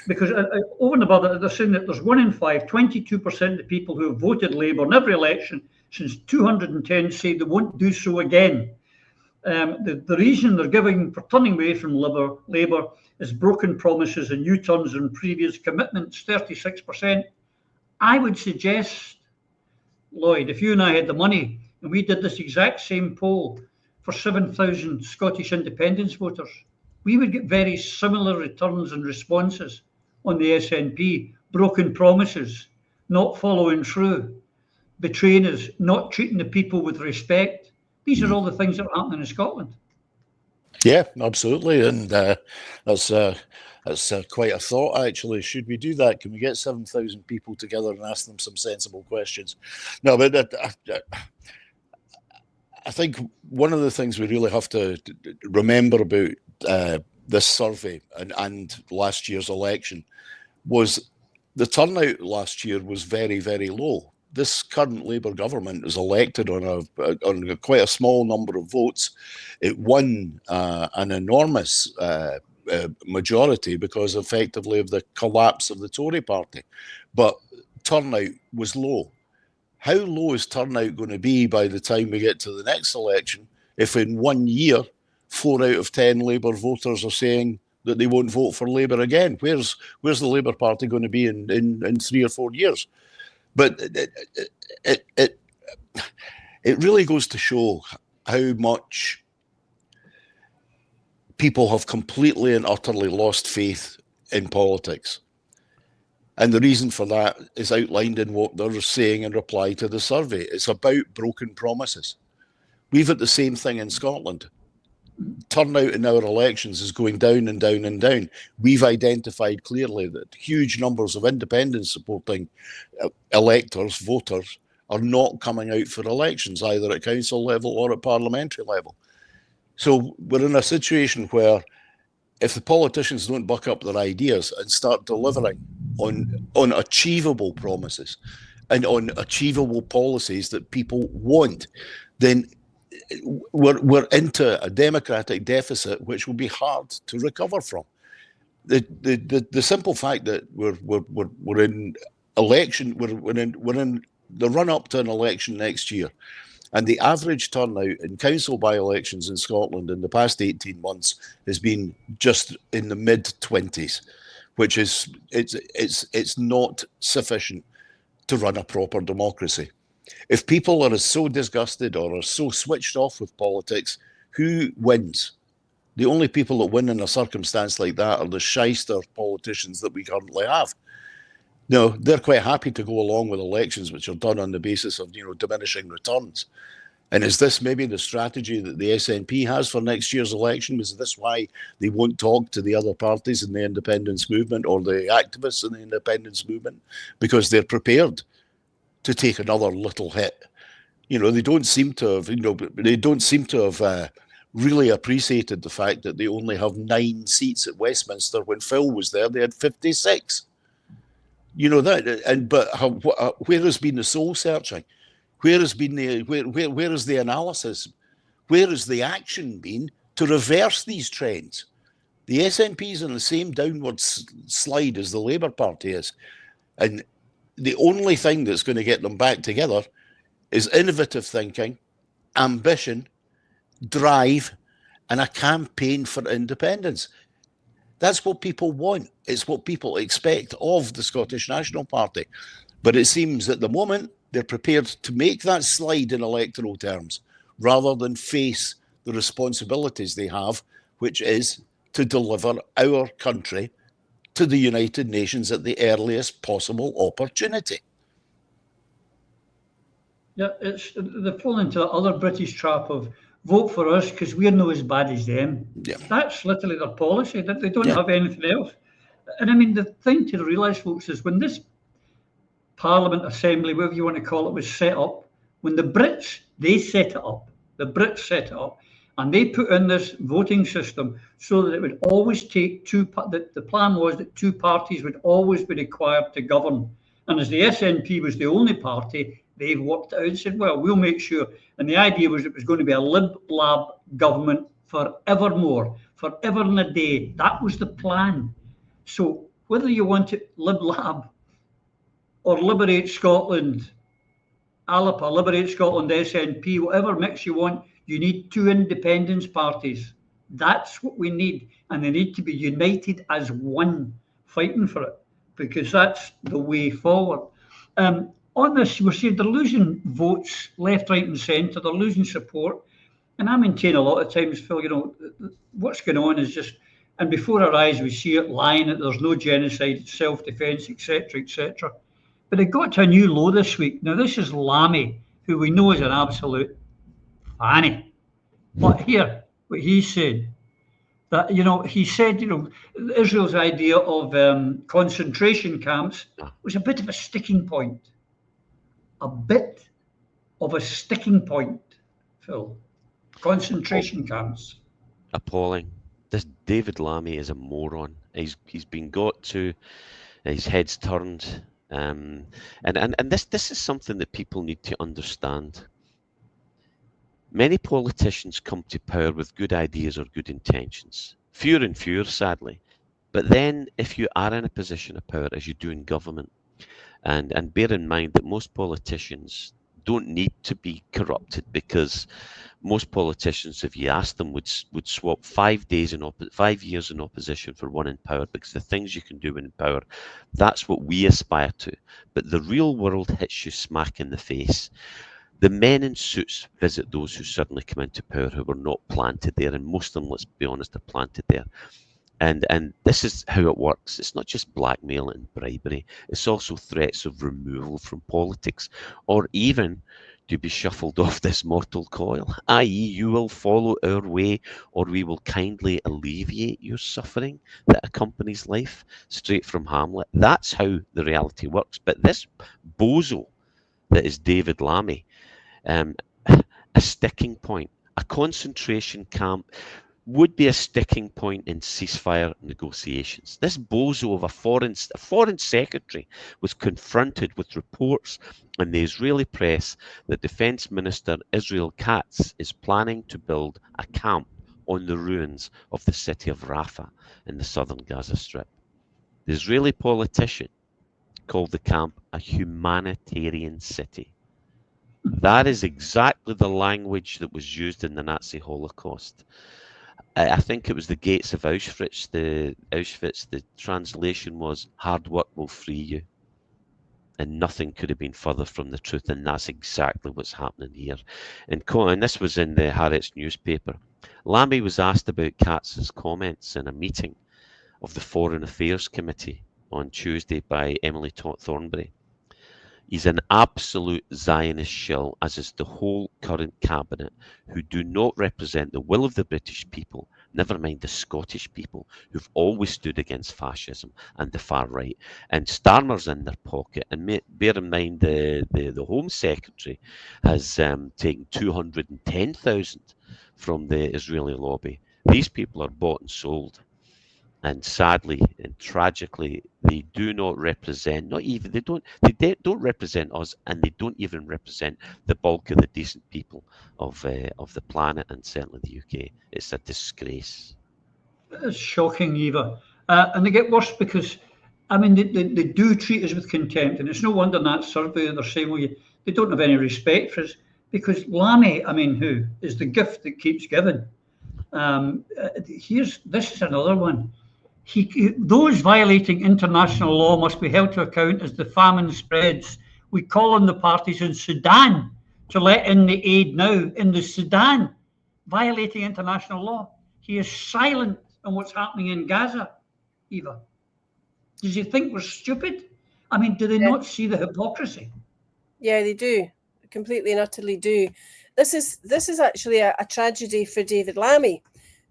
Speaker 2: because over and above that, they're saying that there's 1 in 5, 22% of the people who have voted Labour in every election since 210 say they won't do so again. The reason they're giving for turning away from Labour is broken promises and U-turns on previous commitments, 36%. I would suggest, Lloyd, if you and I had the money and we did this exact same poll for 7,000 Scottish independence voters, we would get very similar returns and responses on the SNP. Broken promises, not following through, betraying us, not treating the people with respect. These are all the things that are happening in Scotland.
Speaker 6: Yeah, absolutely, and that's quite a thought, actually. Should we do that? Can we get 7,000 people together and ask them some sensible questions? No, but I think one of the things we really have to remember about this survey and last year's election was the turnout last year was very, very low. This current Labour government was elected on quite a small number of votes. It won an enormous majority because effectively of the collapse of the Tory party. But turnout was low. How low is turnout going to be by the time we get to the next election if in 1 year, 4 out of 10 Labour voters are saying that they won't vote for Labour again? Where's the Labour Party going to be in 3 or 4 years? But it really goes to show how much people have completely and utterly lost faith in politics. And the reason for that is outlined in what they're saying in reply to the survey. It's about broken promises. We've had the same thing in Scotland. Turnout in our elections is going down and down and down. We've identified clearly that huge numbers of independent supporting electors, voters, are not coming out for elections, either at council level or at parliamentary level. So we're in a situation where if the politicians don't buck up their ideas and start delivering on achievable promises and on achievable policies that people want, then we're into a democratic deficit which will be hard to recover from. The simple fact that we're in election, we're in the run up to an election next year, and the average turnout in council by-elections in Scotland in the past 18 months has been just in the mid-20s, which is it's not sufficient to run a proper democracy. If people are so disgusted or are so switched off with politics, who wins? The only people that win in a circumstance like that are the shyster politicians that we currently have. No, they're quite happy to go along with elections which are done on the basis of, diminishing returns. And is this maybe the strategy that the SNP has for next year's election? Is this why they won't talk to the other parties in the independence movement or the activists in the independence movement? Because they're prepared to take another little hit. They don't seem to have, really appreciated the fact that they only have 9 seats at Westminster. When Phil was there, they had 56. Where has been the soul searching? Where has been where is the analysis? Where has the action been to reverse these trends? The SNP is on the same downward slide as the Labour Party is, and the only thing that's going to get them back together is innovative thinking, ambition, drive, and a campaign for independence. That's what people want. It's what people expect of the Scottish National Party. But it seems at the moment they're prepared to make that slide in electoral terms rather than face the responsibilities they have, which is to deliver our country to the United Nations at the earliest possible opportunity.
Speaker 2: Yeah, they fall into the other British trap of vote for us because we're not as bad as them.
Speaker 6: Yeah.
Speaker 2: That's literally their policy, that they don't
Speaker 6: Yeah.
Speaker 2: have anything else. And I mean, the thing to realise, folks, is when this Parliament Assembly, whatever you want to call it, was set up, when the Brits, they set it up, and they put in this voting system so that it would always take the plan was that two parties would always be required to govern. And as the SNP was the only party, they worked it out and said, well, we'll make sure. And the idea was it was going to be a Lib-Lab government forevermore, forever and a day. That was the plan. So whether you want it Lib-Lab or Liberate Scotland, ALIPA, Liberate Scotland, SNP, whatever mix you want, you need two independence parties. That's what we need. And they need to be united as one, fighting for it, because that's the way forward. On this, we're seeing they're losing votes left, right and centre. They're losing support. And I maintain a lot of times, Phil, you know, what's going on is just, and before our eyes, we see it lying that there's no genocide, it's self-defence, etc., etc. But it got to a new low this week. Now, this is Lammy, who we know is an absolute fanny. But here, what he said, that, you know, he said, you know, Israel's idea of concentration camps was a bit of a sticking point. A bit of a sticking point, Phil. Concentration camps.
Speaker 3: Appalling. This David Lammy is a moron. He's been got to, his head's turned. And this is something that people need to understand. Many politicians come to power with good ideas or good intentions. Fewer and fewer, sadly. But then if you are in a position of power, as you do in government, and bear in mind that most politicians don't need to be corrupted, because most politicians, if you ask them, would swap 5 years in opposition for one in power, because the things you can do in power, that's what we aspire to. But the real world hits you smack in the face. The men in suits visit those who suddenly come into power who were not planted there, and most of them, let's be honest, are planted there. And this is how it works. It's not just blackmail and bribery. It's also threats of removal from politics, or even to be shuffled off this mortal coil, i.e. you will follow our way, or we will kindly alleviate your suffering that accompanies life, straight from Hamlet. That's how the reality works. But this bozo that is David Lammy, a sticking point, a concentration camp, would be a sticking point in ceasefire negotiations. This bozo of a foreign secretary was confronted with reports in the Israeli press that Defense Minister Israel Katz is planning to build a camp on the ruins of the city of Rafah in the southern Gaza Strip. The Israeli politician called the camp a humanitarian city. That is exactly the language that was used in the Nazi Holocaust. I think it was the gates of Auschwitz. The translation was, hard work will free you. And nothing could have been further from the truth, and that's exactly what's happening here. And this was in the Haaretz newspaper. Lammy was asked about Katz's comments in a meeting of the Foreign Affairs Committee on Tuesday by Emily Thornberry. He's an absolute Zionist shill, as is the whole current cabinet, who do not represent the will of the British people, never mind the Scottish people, who've always stood against fascism and the far right. And Starmer's in their pocket. And bear in mind, the Home Secretary has taken 210,000 from the Israeli lobby. These people are bought and sold. And sadly and tragically, they do not represent, they don't represent us, and they don't even represent the bulk of the decent people of the planet, and certainly the UK. It's a disgrace.
Speaker 2: It's shocking, Eva. And they get worse because, I mean, they do treat us with contempt, and it's no wonder in that survey they're saying, well, they don't have any respect for us, because Lammy, I mean, who is the gift that keeps giving. This is another one. Those violating international law must be held to account as the famine spreads. We call on the parties in Sudan to let in the aid now. In the Sudan, violating international law. He is silent on what's happening in Gaza, Eva. Does he think we're stupid? I mean, do they not see the hypocrisy?
Speaker 4: Yeah, they do. completely and utterly do. This is actually a tragedy for David Lammy,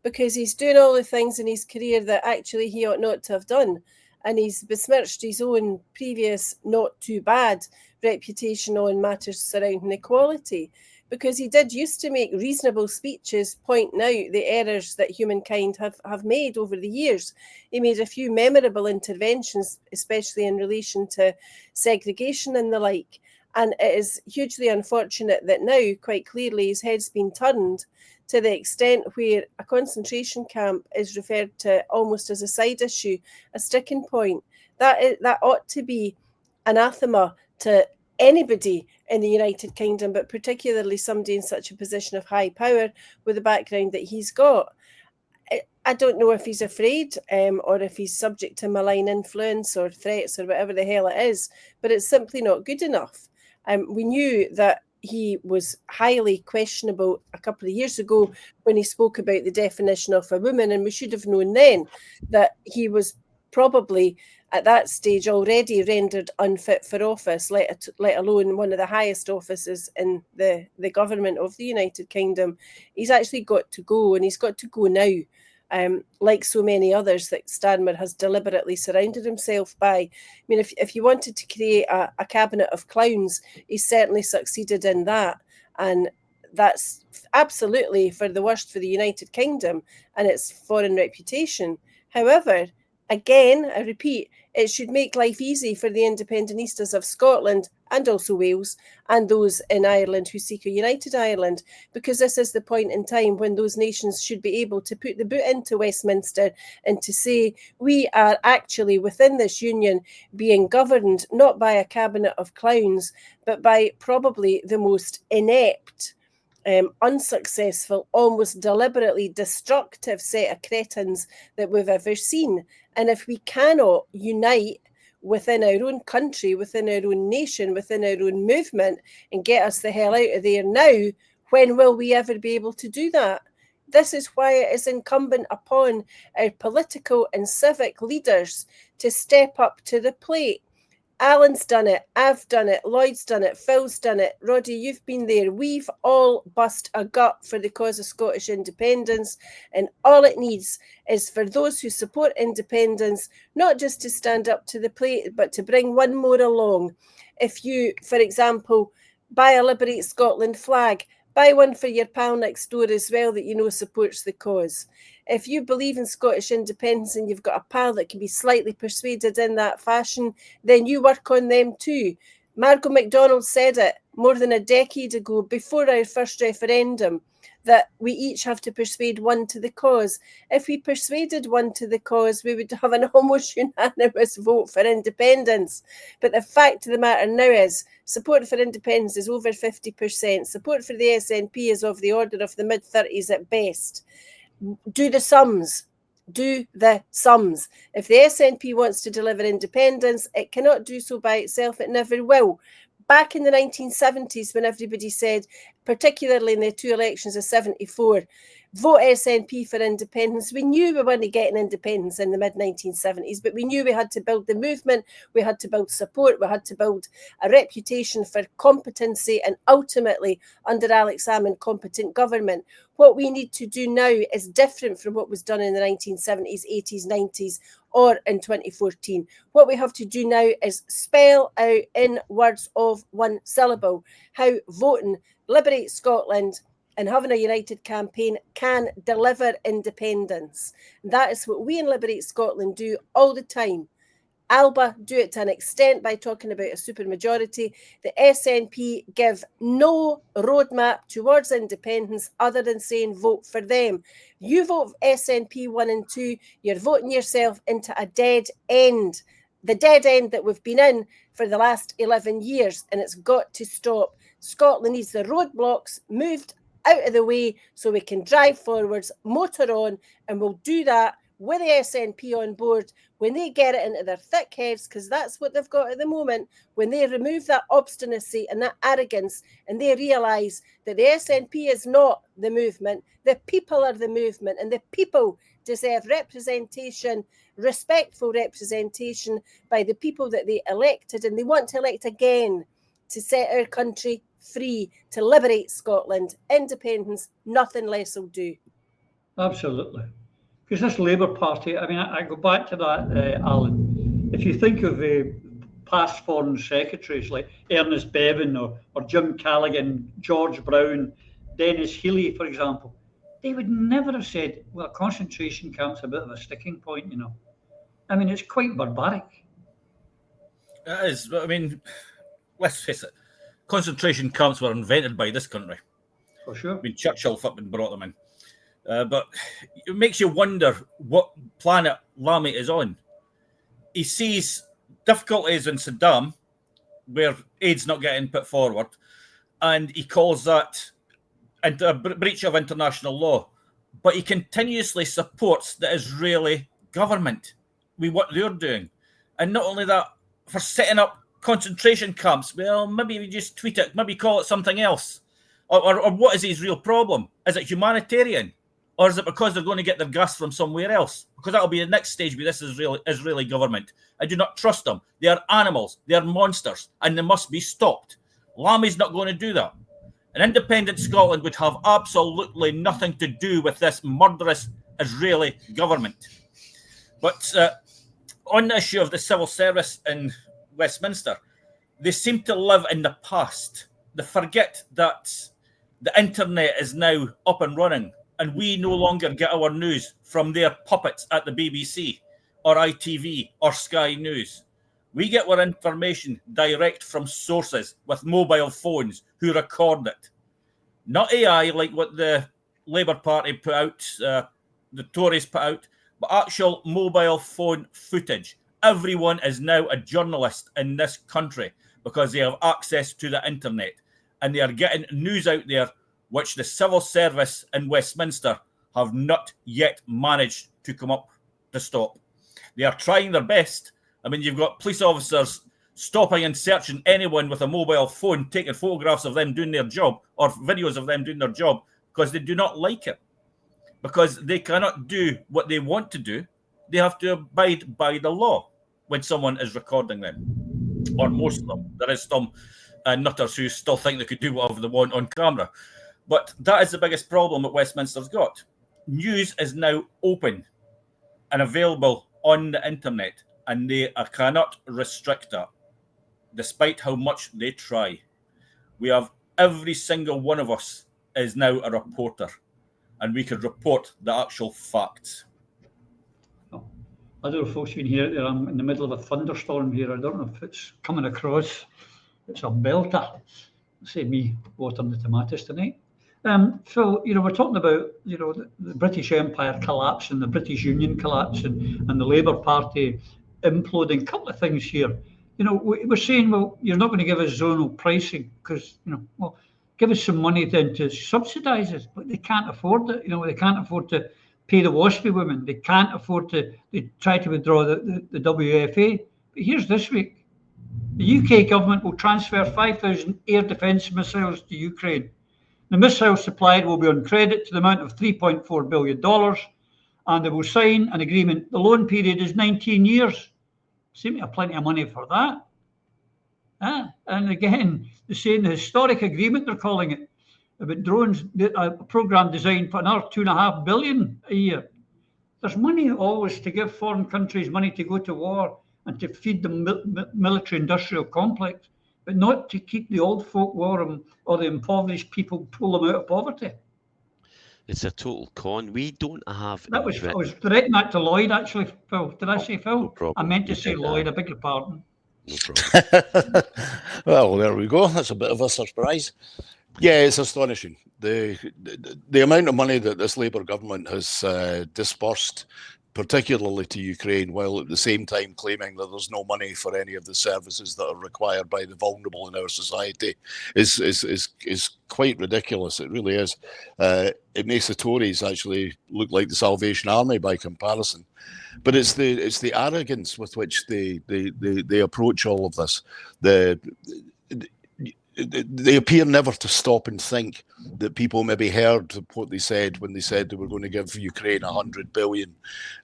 Speaker 4: because he's doing all the things in his career that actually he ought not to have done. And he's besmirched his own previous not too bad reputation on matters surrounding equality, because he did used to make reasonable speeches pointing out the errors that humankind have made over the years. He made a few memorable interventions, especially in relation to segregation and the like. And it is hugely unfortunate that now, quite clearly, his head's been turned to the extent where a concentration camp is referred to almost as a side issue, a sticking point. That ought to be anathema to anybody in the United Kingdom, but particularly somebody in such a position of high power with the background that he's got. I don't know if he's afraid or if he's subject to malign influence or threats or whatever the hell it is, but it's simply not good enough. We knew that he was highly questionable a couple of years ago when he spoke about the definition of a woman, and we should have known then that he was probably at that stage already rendered unfit for office, let alone one of the highest offices in the government of the United Kingdom. He's actually got to go, and he's got to go now. Like so many others that Starmer has deliberately surrounded himself by. I mean, if you wanted to create a cabinet of clowns, he's certainly succeeded in that. And that's absolutely for the worst for the United Kingdom and its foreign reputation. However, again, I repeat, it should make life easy for the independentistas of Scotland and also Wales and those in Ireland who seek a united Ireland, because this is the point in time when those nations should be able to put the boot into Westminster and to say we are actually within this union being governed not by a cabinet of clowns, but by probably the most inept, unsuccessful, almost deliberately destructive set of cretins that we've ever seen. And if we cannot unite within our own country, within our own nation, within our own movement, and get us the hell out of there now, when will we ever be able to do that? This is why it is incumbent upon our political and civic leaders to step up to the plate. Alan's done it, I've done it, Lloyd's done it, Phil's done it, Roddy, you've been there. We've all bust a gut for the cause of Scottish independence, and all it needs is for those who support independence not just to stand up to the plate, but to bring one more along. If you, for example, buy a Liberate Scotland flag, buy one for your pal next door as well that you know supports the cause. If you believe in Scottish independence and you've got a pal that can be slightly persuaded in that fashion, then you work on them too. Margot MacDonald said it more than a decade ago, before our first referendum, that we each have to persuade one to the cause. If we persuaded one to the cause, we would have an almost unanimous vote for independence. But the fact of the matter now is, support for independence is over 50%. Support for the SNP is of the order of the mid-30s at best. Do the sums. Do the sums. If the SNP wants to deliver independence, it cannot do so by itself. It never will. Back in the 1970s, when everybody said, particularly in the two elections of 74, vote SNP for independence, we knew we weren't getting independence in the mid-1970s, but we knew we had to build the movement, we had to build support, we had to build a reputation for competency and ultimately, under Alex Salmond, competent government. What we need to do now is different from what was done in the 1970s, 80s, 90s, or in 2014. What we have to do now is spell out in words of one syllable how voting Liberate Scotland and having a united campaign can deliver independence. That is what we in Liberate Scotland do all the time. Alba do it to an extent by talking about a supermajority. The SNP give no roadmap towards independence other than saying vote for them. You vote SNP 1 and 2, you're voting yourself into a dead end. The dead end that we've been in for the last 11 years, and it's got to stop. Scotland needs the roadblocks moved out of the way so we can drive forwards, motor on, and we'll do that with the SNP on board when they get it into their thick heads, because that's what they've got at the moment, when they remove that obstinacy and that arrogance and they realise that the SNP is not the movement, the people are the movement, and the people deserve representation, respectful representation by the people that they elected and they want to elect again to set our country free to liberate Scotland. Independence, nothing less will do.
Speaker 2: Absolutely. Because this Labour Party, I mean, I go back to that, Alan. If you think of past foreign secretaries like Ernest Bevin or Jim Callaghan, George Brown, Dennis Healy, for example, they would never have said, well, a concentration camp's a bit of a sticking point, you know. I mean, it's quite barbaric.
Speaker 5: It is. I mean, let's face it, concentration camps were invented by this country.
Speaker 2: For sure.
Speaker 5: I mean, Churchill fucking brought them in. But it makes you wonder what planet Lamy is on. He sees difficulties in Saddam, where aid's not getting put forward, and he calls that a breach of international law. But he continuously supports the Israeli government with what they're doing. And not only that, for setting up concentration camps, well, maybe we just tweet it, maybe call it something else. Or what is his real problem? Is it humanitarian? Or is it because they're going to get their gas from somewhere else? Because that'll be the next stage with this Israeli government. I do not trust them. They are animals. They are monsters. And they must be stopped. Lamy's not going to do that. An independent Scotland would have absolutely nothing to do with this murderous Israeli government. But on the issue of the civil service in Westminster, they seem to live in the past. They forget that the internet is now up and running, and we no longer get our news from their puppets at the BBC or ITV or Sky News. We get our information direct from sources with mobile phones who record it. Not AI like what the Labour Party put out, the Tories put out, but actual mobile phone footage. Everyone is now a journalist in this country because they have access to the internet, and they are getting news out there which the civil service in Westminster have not yet managed to come up to stop. They are trying their best. I mean, you've got police officers stopping and searching anyone with a mobile phone, taking photographs of them doing their job or videos of them doing their job because they do not like it. Because they cannot do what they want to do. They have to abide by the law when someone is recording them. Or most of them. There is some nutters who still think they could do whatever they want on camera. But that is the biggest problem that Westminster's got. News is now open and available on the internet, and they cannot restrict that, despite how much they try. We have every single one of us is now a reporter, and we could report the actual facts.
Speaker 2: I don't know if folks can hear it there. I'm in the middle of a thunderstorm here. I don't know if it's coming across. It's a belter. Say me watering the tomatoes tonight. Phil, you know, we're talking about, you know, the British Empire collapsing, the British Union collapsing, and the Labour Party imploding. A couple of things here. You know, we're saying, well, you're not going to give us zonal pricing because, you know, well, give us some money then to subsidise it, but they can't afford it. You know, they can't afford to pay the WASPI women. They can't afford to. They try to withdraw the WFA. But here's this week: the UK government will transfer 5,000 air defence missiles to Ukraine. The missiles supplied will be on credit to the amount of $3.4 billion, and they will sign an agreement. The loan period is 19 years. Seem to have plenty of money for that. And again, they're saying the historic agreement, they're calling it, about drones, a programme designed for another $2.5 billion a year. There's money always to give foreign countries money to go to war and to feed the military-industrial complex, but not to keep the old folk warm or the impoverished people, pull them out of poverty.
Speaker 3: It's a total con. We don't have...
Speaker 2: I was directing that to Lloyd, actually, Phil. Did I say Phil?
Speaker 3: No problem.
Speaker 2: I meant to say Lloyd, I beg your pardon.
Speaker 3: No problem.
Speaker 6: Well, there we go. That's a bit of a surprise. Yeah, it's astonishing. The amount of money that this Labour government has disbursed, particularly to Ukraine, while at the same time claiming that there's no money for any of the services that are required by the vulnerable in our society, is quite ridiculous. It really is. It makes the Tories actually look like the Salvation Army by comparison. But it's the arrogance with which they approach all of this. They appear never to stop and think that people maybe heard what they said when they said they were going to give Ukraine $100 billion.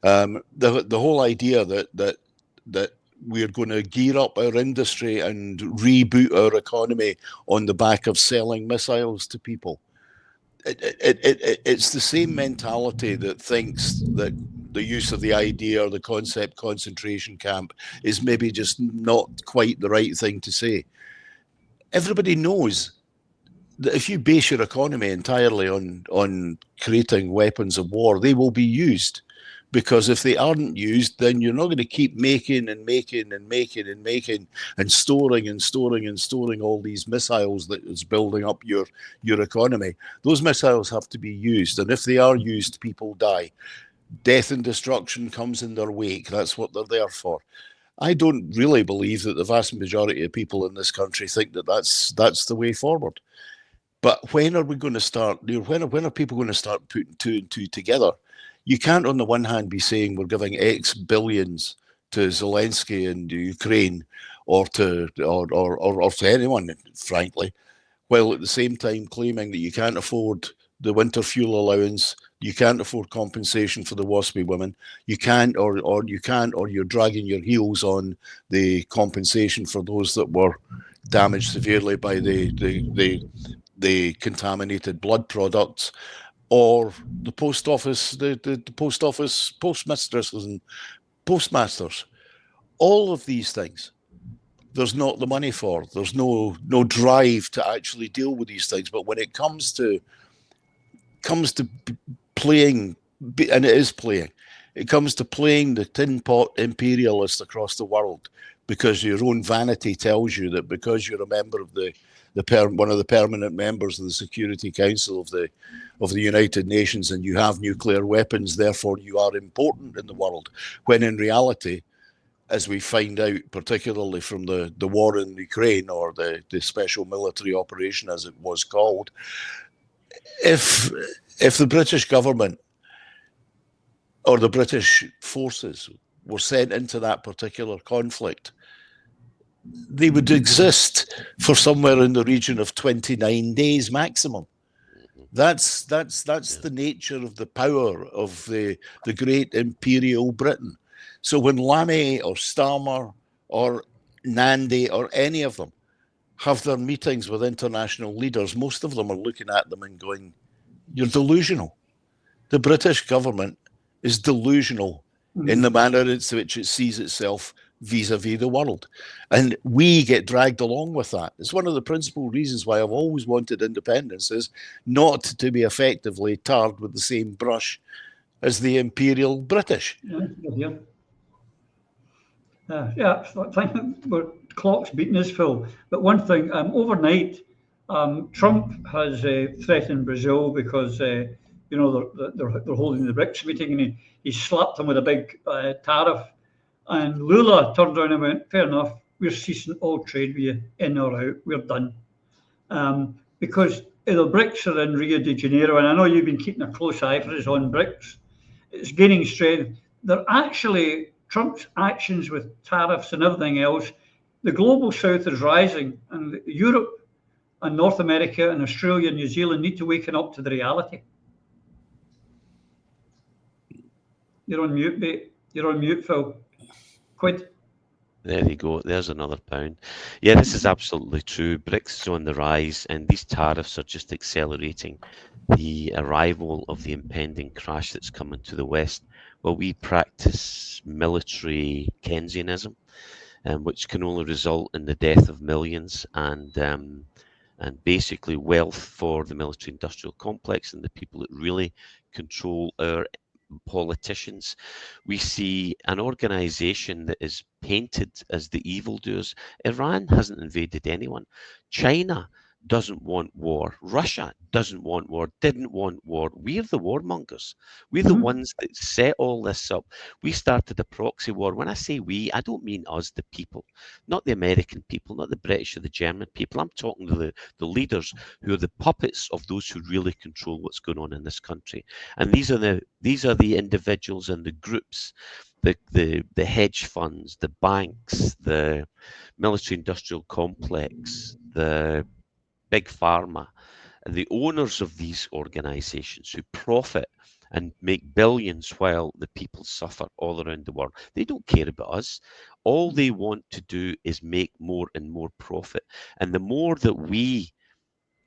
Speaker 6: The whole idea that we're going to gear up our industry and reboot our economy on the back of selling missiles to people. It's the same mentality that thinks that the use of the idea or the concept concentration camp is maybe just not quite the right thing to say. Everybody knows that if you base your economy entirely on creating weapons of war, they will be used. Because if they aren't used, then you're not going to keep making and making and making and making and storing and storing and storing all these missiles that is building up your economy. Those missiles have to be used. And if they are used, people die. Death and destruction comes in their wake. That's what they're there for. I don't really believe that the vast majority of people in this country think that that's the way forward. But when are we going to start? When are people going to start putting two and two together? You can't, on the one hand, be saying we're giving X billions to Zelensky and Ukraine, or to anyone, frankly, while at the same time claiming that you can't afford the winter fuel allowance, you can't afford compensation for the WASPy women, you can't, or you're dragging your heels on the compensation for those that were damaged severely by the contaminated blood products. Or the post office, the post office postmistresses and postmasters. All of these things, there's not the money for. There's no drive to actually deal with these things. But when it comes to playing, and it is playing, it comes to playing the tin pot imperialist across the world, because your own vanity tells you that because you're a member of one of the permanent members of the Security Council of the United Nations, and you have nuclear weapons, therefore you are important in the world. When in reality, as we find out, particularly from the war in Ukraine, or the special military operation as it was called, if the British government or the British forces were sent into that particular conflict, they would exist for somewhere in the region of 29 days maximum. That's the nature of the power of the great imperial Britain. So when Lammy or Starmer or Nandy or any of them have their meetings with international leaders, most of them are looking at them and going, "You're delusional." The British government is delusional in the manner in which it sees itself vis-a-vis the world. And we get dragged along with that. It's one of the principal reasons why I've always wanted independence, is not to be effectively tarred with the same brush as the imperial British.
Speaker 2: Yeah, clock's beating us, Phil. But one thing, overnight, Trump has threatened Brazil because they're holding the BRICS meeting, and he slapped them with a big tariff. And Lula turned around and went, "Fair enough, we're ceasing all trade with you, in or out, we're done." Because the BRICS are in Rio de Janeiro, and I know you've been keeping a close eye for us on BRICS. It's gaining strength. They're actually, Trump's actions with tariffs and everything else, the global south is rising, and Europe and North America and Australia and New Zealand need to waken up to the reality. You're on mute, mate. You're on mute, Phil. Quid.
Speaker 3: There you go. There's another pound. Yeah, this is absolutely true. BRICS is on the rise, and these tariffs are just accelerating the arrival of the impending crash that's coming to the West. Well, we practice military Keynesianism, which can only result in the death of millions and basically wealth for the military-industrial complex and the people that really control our politicians. We see an organization that is painted as the evildoers. Iran hasn't invaded anyone. China doesn't want war. Russia doesn't want war, didn't want war. We're the warmongers. We're the ones that set all this up. We started a proxy war. When I say we, I don't mean us, the people, not the American people, not the British or the German people. I'm talking to the leaders who are the puppets of those who really control what's going on in this country. And these are the individuals and the groups, the hedge funds, the banks, the military-industrial complex, the big pharma, and the owners of these organizations who profit and make billions while the people suffer all around the world. They don't care about us. All they want to do is make more and more profit. And the more that we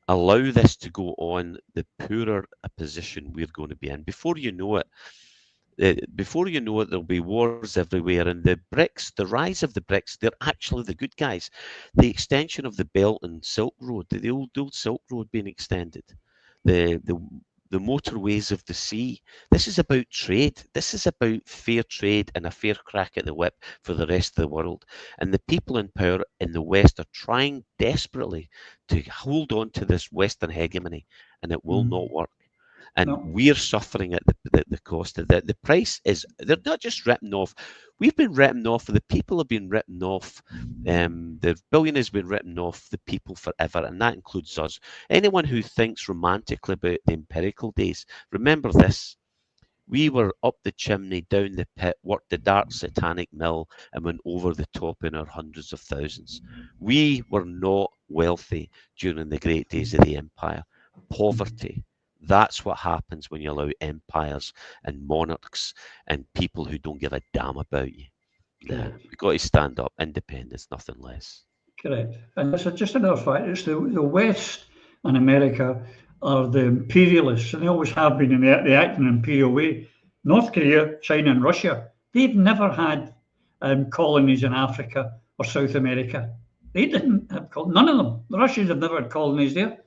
Speaker 3: allow this to go on, the poorer a position we're going to be in. Before you know it, there'll be wars everywhere. And the BRICS, the rise of the BRICS, they're actually the good guys. The extension of the Belt and Silk Road, the old Silk Road being extended, the motorways of the sea. This is about trade. This is about fair trade and a fair crack at the whip for the rest of the world. And the people in power in the West are trying desperately to hold on to this Western hegemony, and it will not work. And we're suffering at the cost of that. The price is, they're not just written off. We've been written off. The people have been written off. The billionaires have been written off the people forever, and that includes us. Anyone who thinks romantically about the empirical days, remember this. We were up the chimney, down the pit, worked the dark satanic mill, and went over the top in our hundreds of thousands. We were not wealthy during the great days of the empire. Poverty. That's what happens when you allow empires and monarchs and people who don't give a damn about you. We've got to stand up. Independence, nothing less.
Speaker 2: Correct. And it's just another fact. It's the West and America are the imperialists, and they always have been, and they act in an imperial way. North Korea, China, and Russia, they've never had colonies in Africa or South America. They didn't have none of them. The Russians have never had colonies there.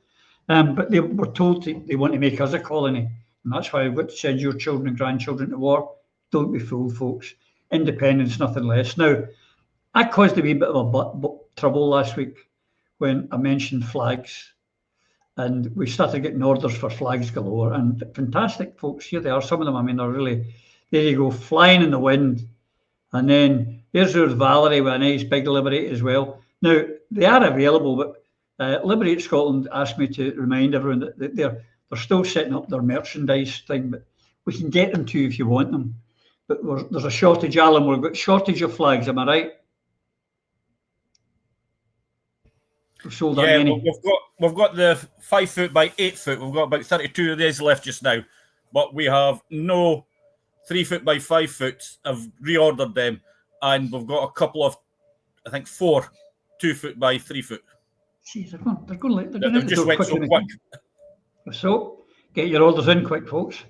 Speaker 2: But they were told they want to make us a colony. And that's why I've got to send your children and grandchildren to war. Don't be fooled, folks. Independence, nothing less. Now, I caused a wee bit of a trouble last week when I mentioned flags. And we started getting orders for flags galore. And fantastic, folks. Here they are. Some of them, I mean, are really, there you go, flying in the wind. And then there's Valerie with a nice big Liberate as well. Now, they are available, but Liberate Scotland asked me to remind everyone that they're still setting up their merchandise thing, but we can get them to you if you want them. But there's a shortage, Alan. We've got shortage of flags. Am I right? We've sold that many.
Speaker 5: We've got the 5 foot by 8 foot. We've got about 32 of these left just now, but we have no 3 foot by 5 foot. I've reordered them, and we've got a couple of, I think 4 2 foot by 3 foot.
Speaker 2: Jeez, they're going
Speaker 5: just went so quick.
Speaker 2: So get your orders in quick, folks.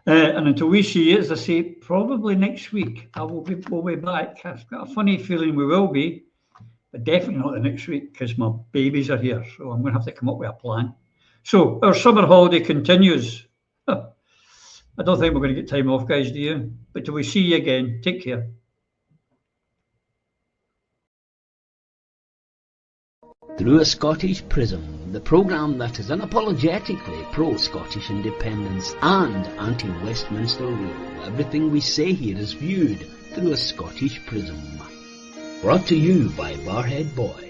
Speaker 2: And until we see you, as I say, probably next week, we'll be back. I've got a funny feeling we will be, but definitely not the next week because my babies are here. So I'm going to have to come up with a plan. So our summer holiday continues. I don't think we're going to get time off, guys, do you? But till we see you again, take care.
Speaker 1: Through a Scottish Prism, the programme that is unapologetically pro-Scottish independence and anti-Westminster rule. Everything we say here is viewed through a Scottish prism. Brought to you by Barhead Boy.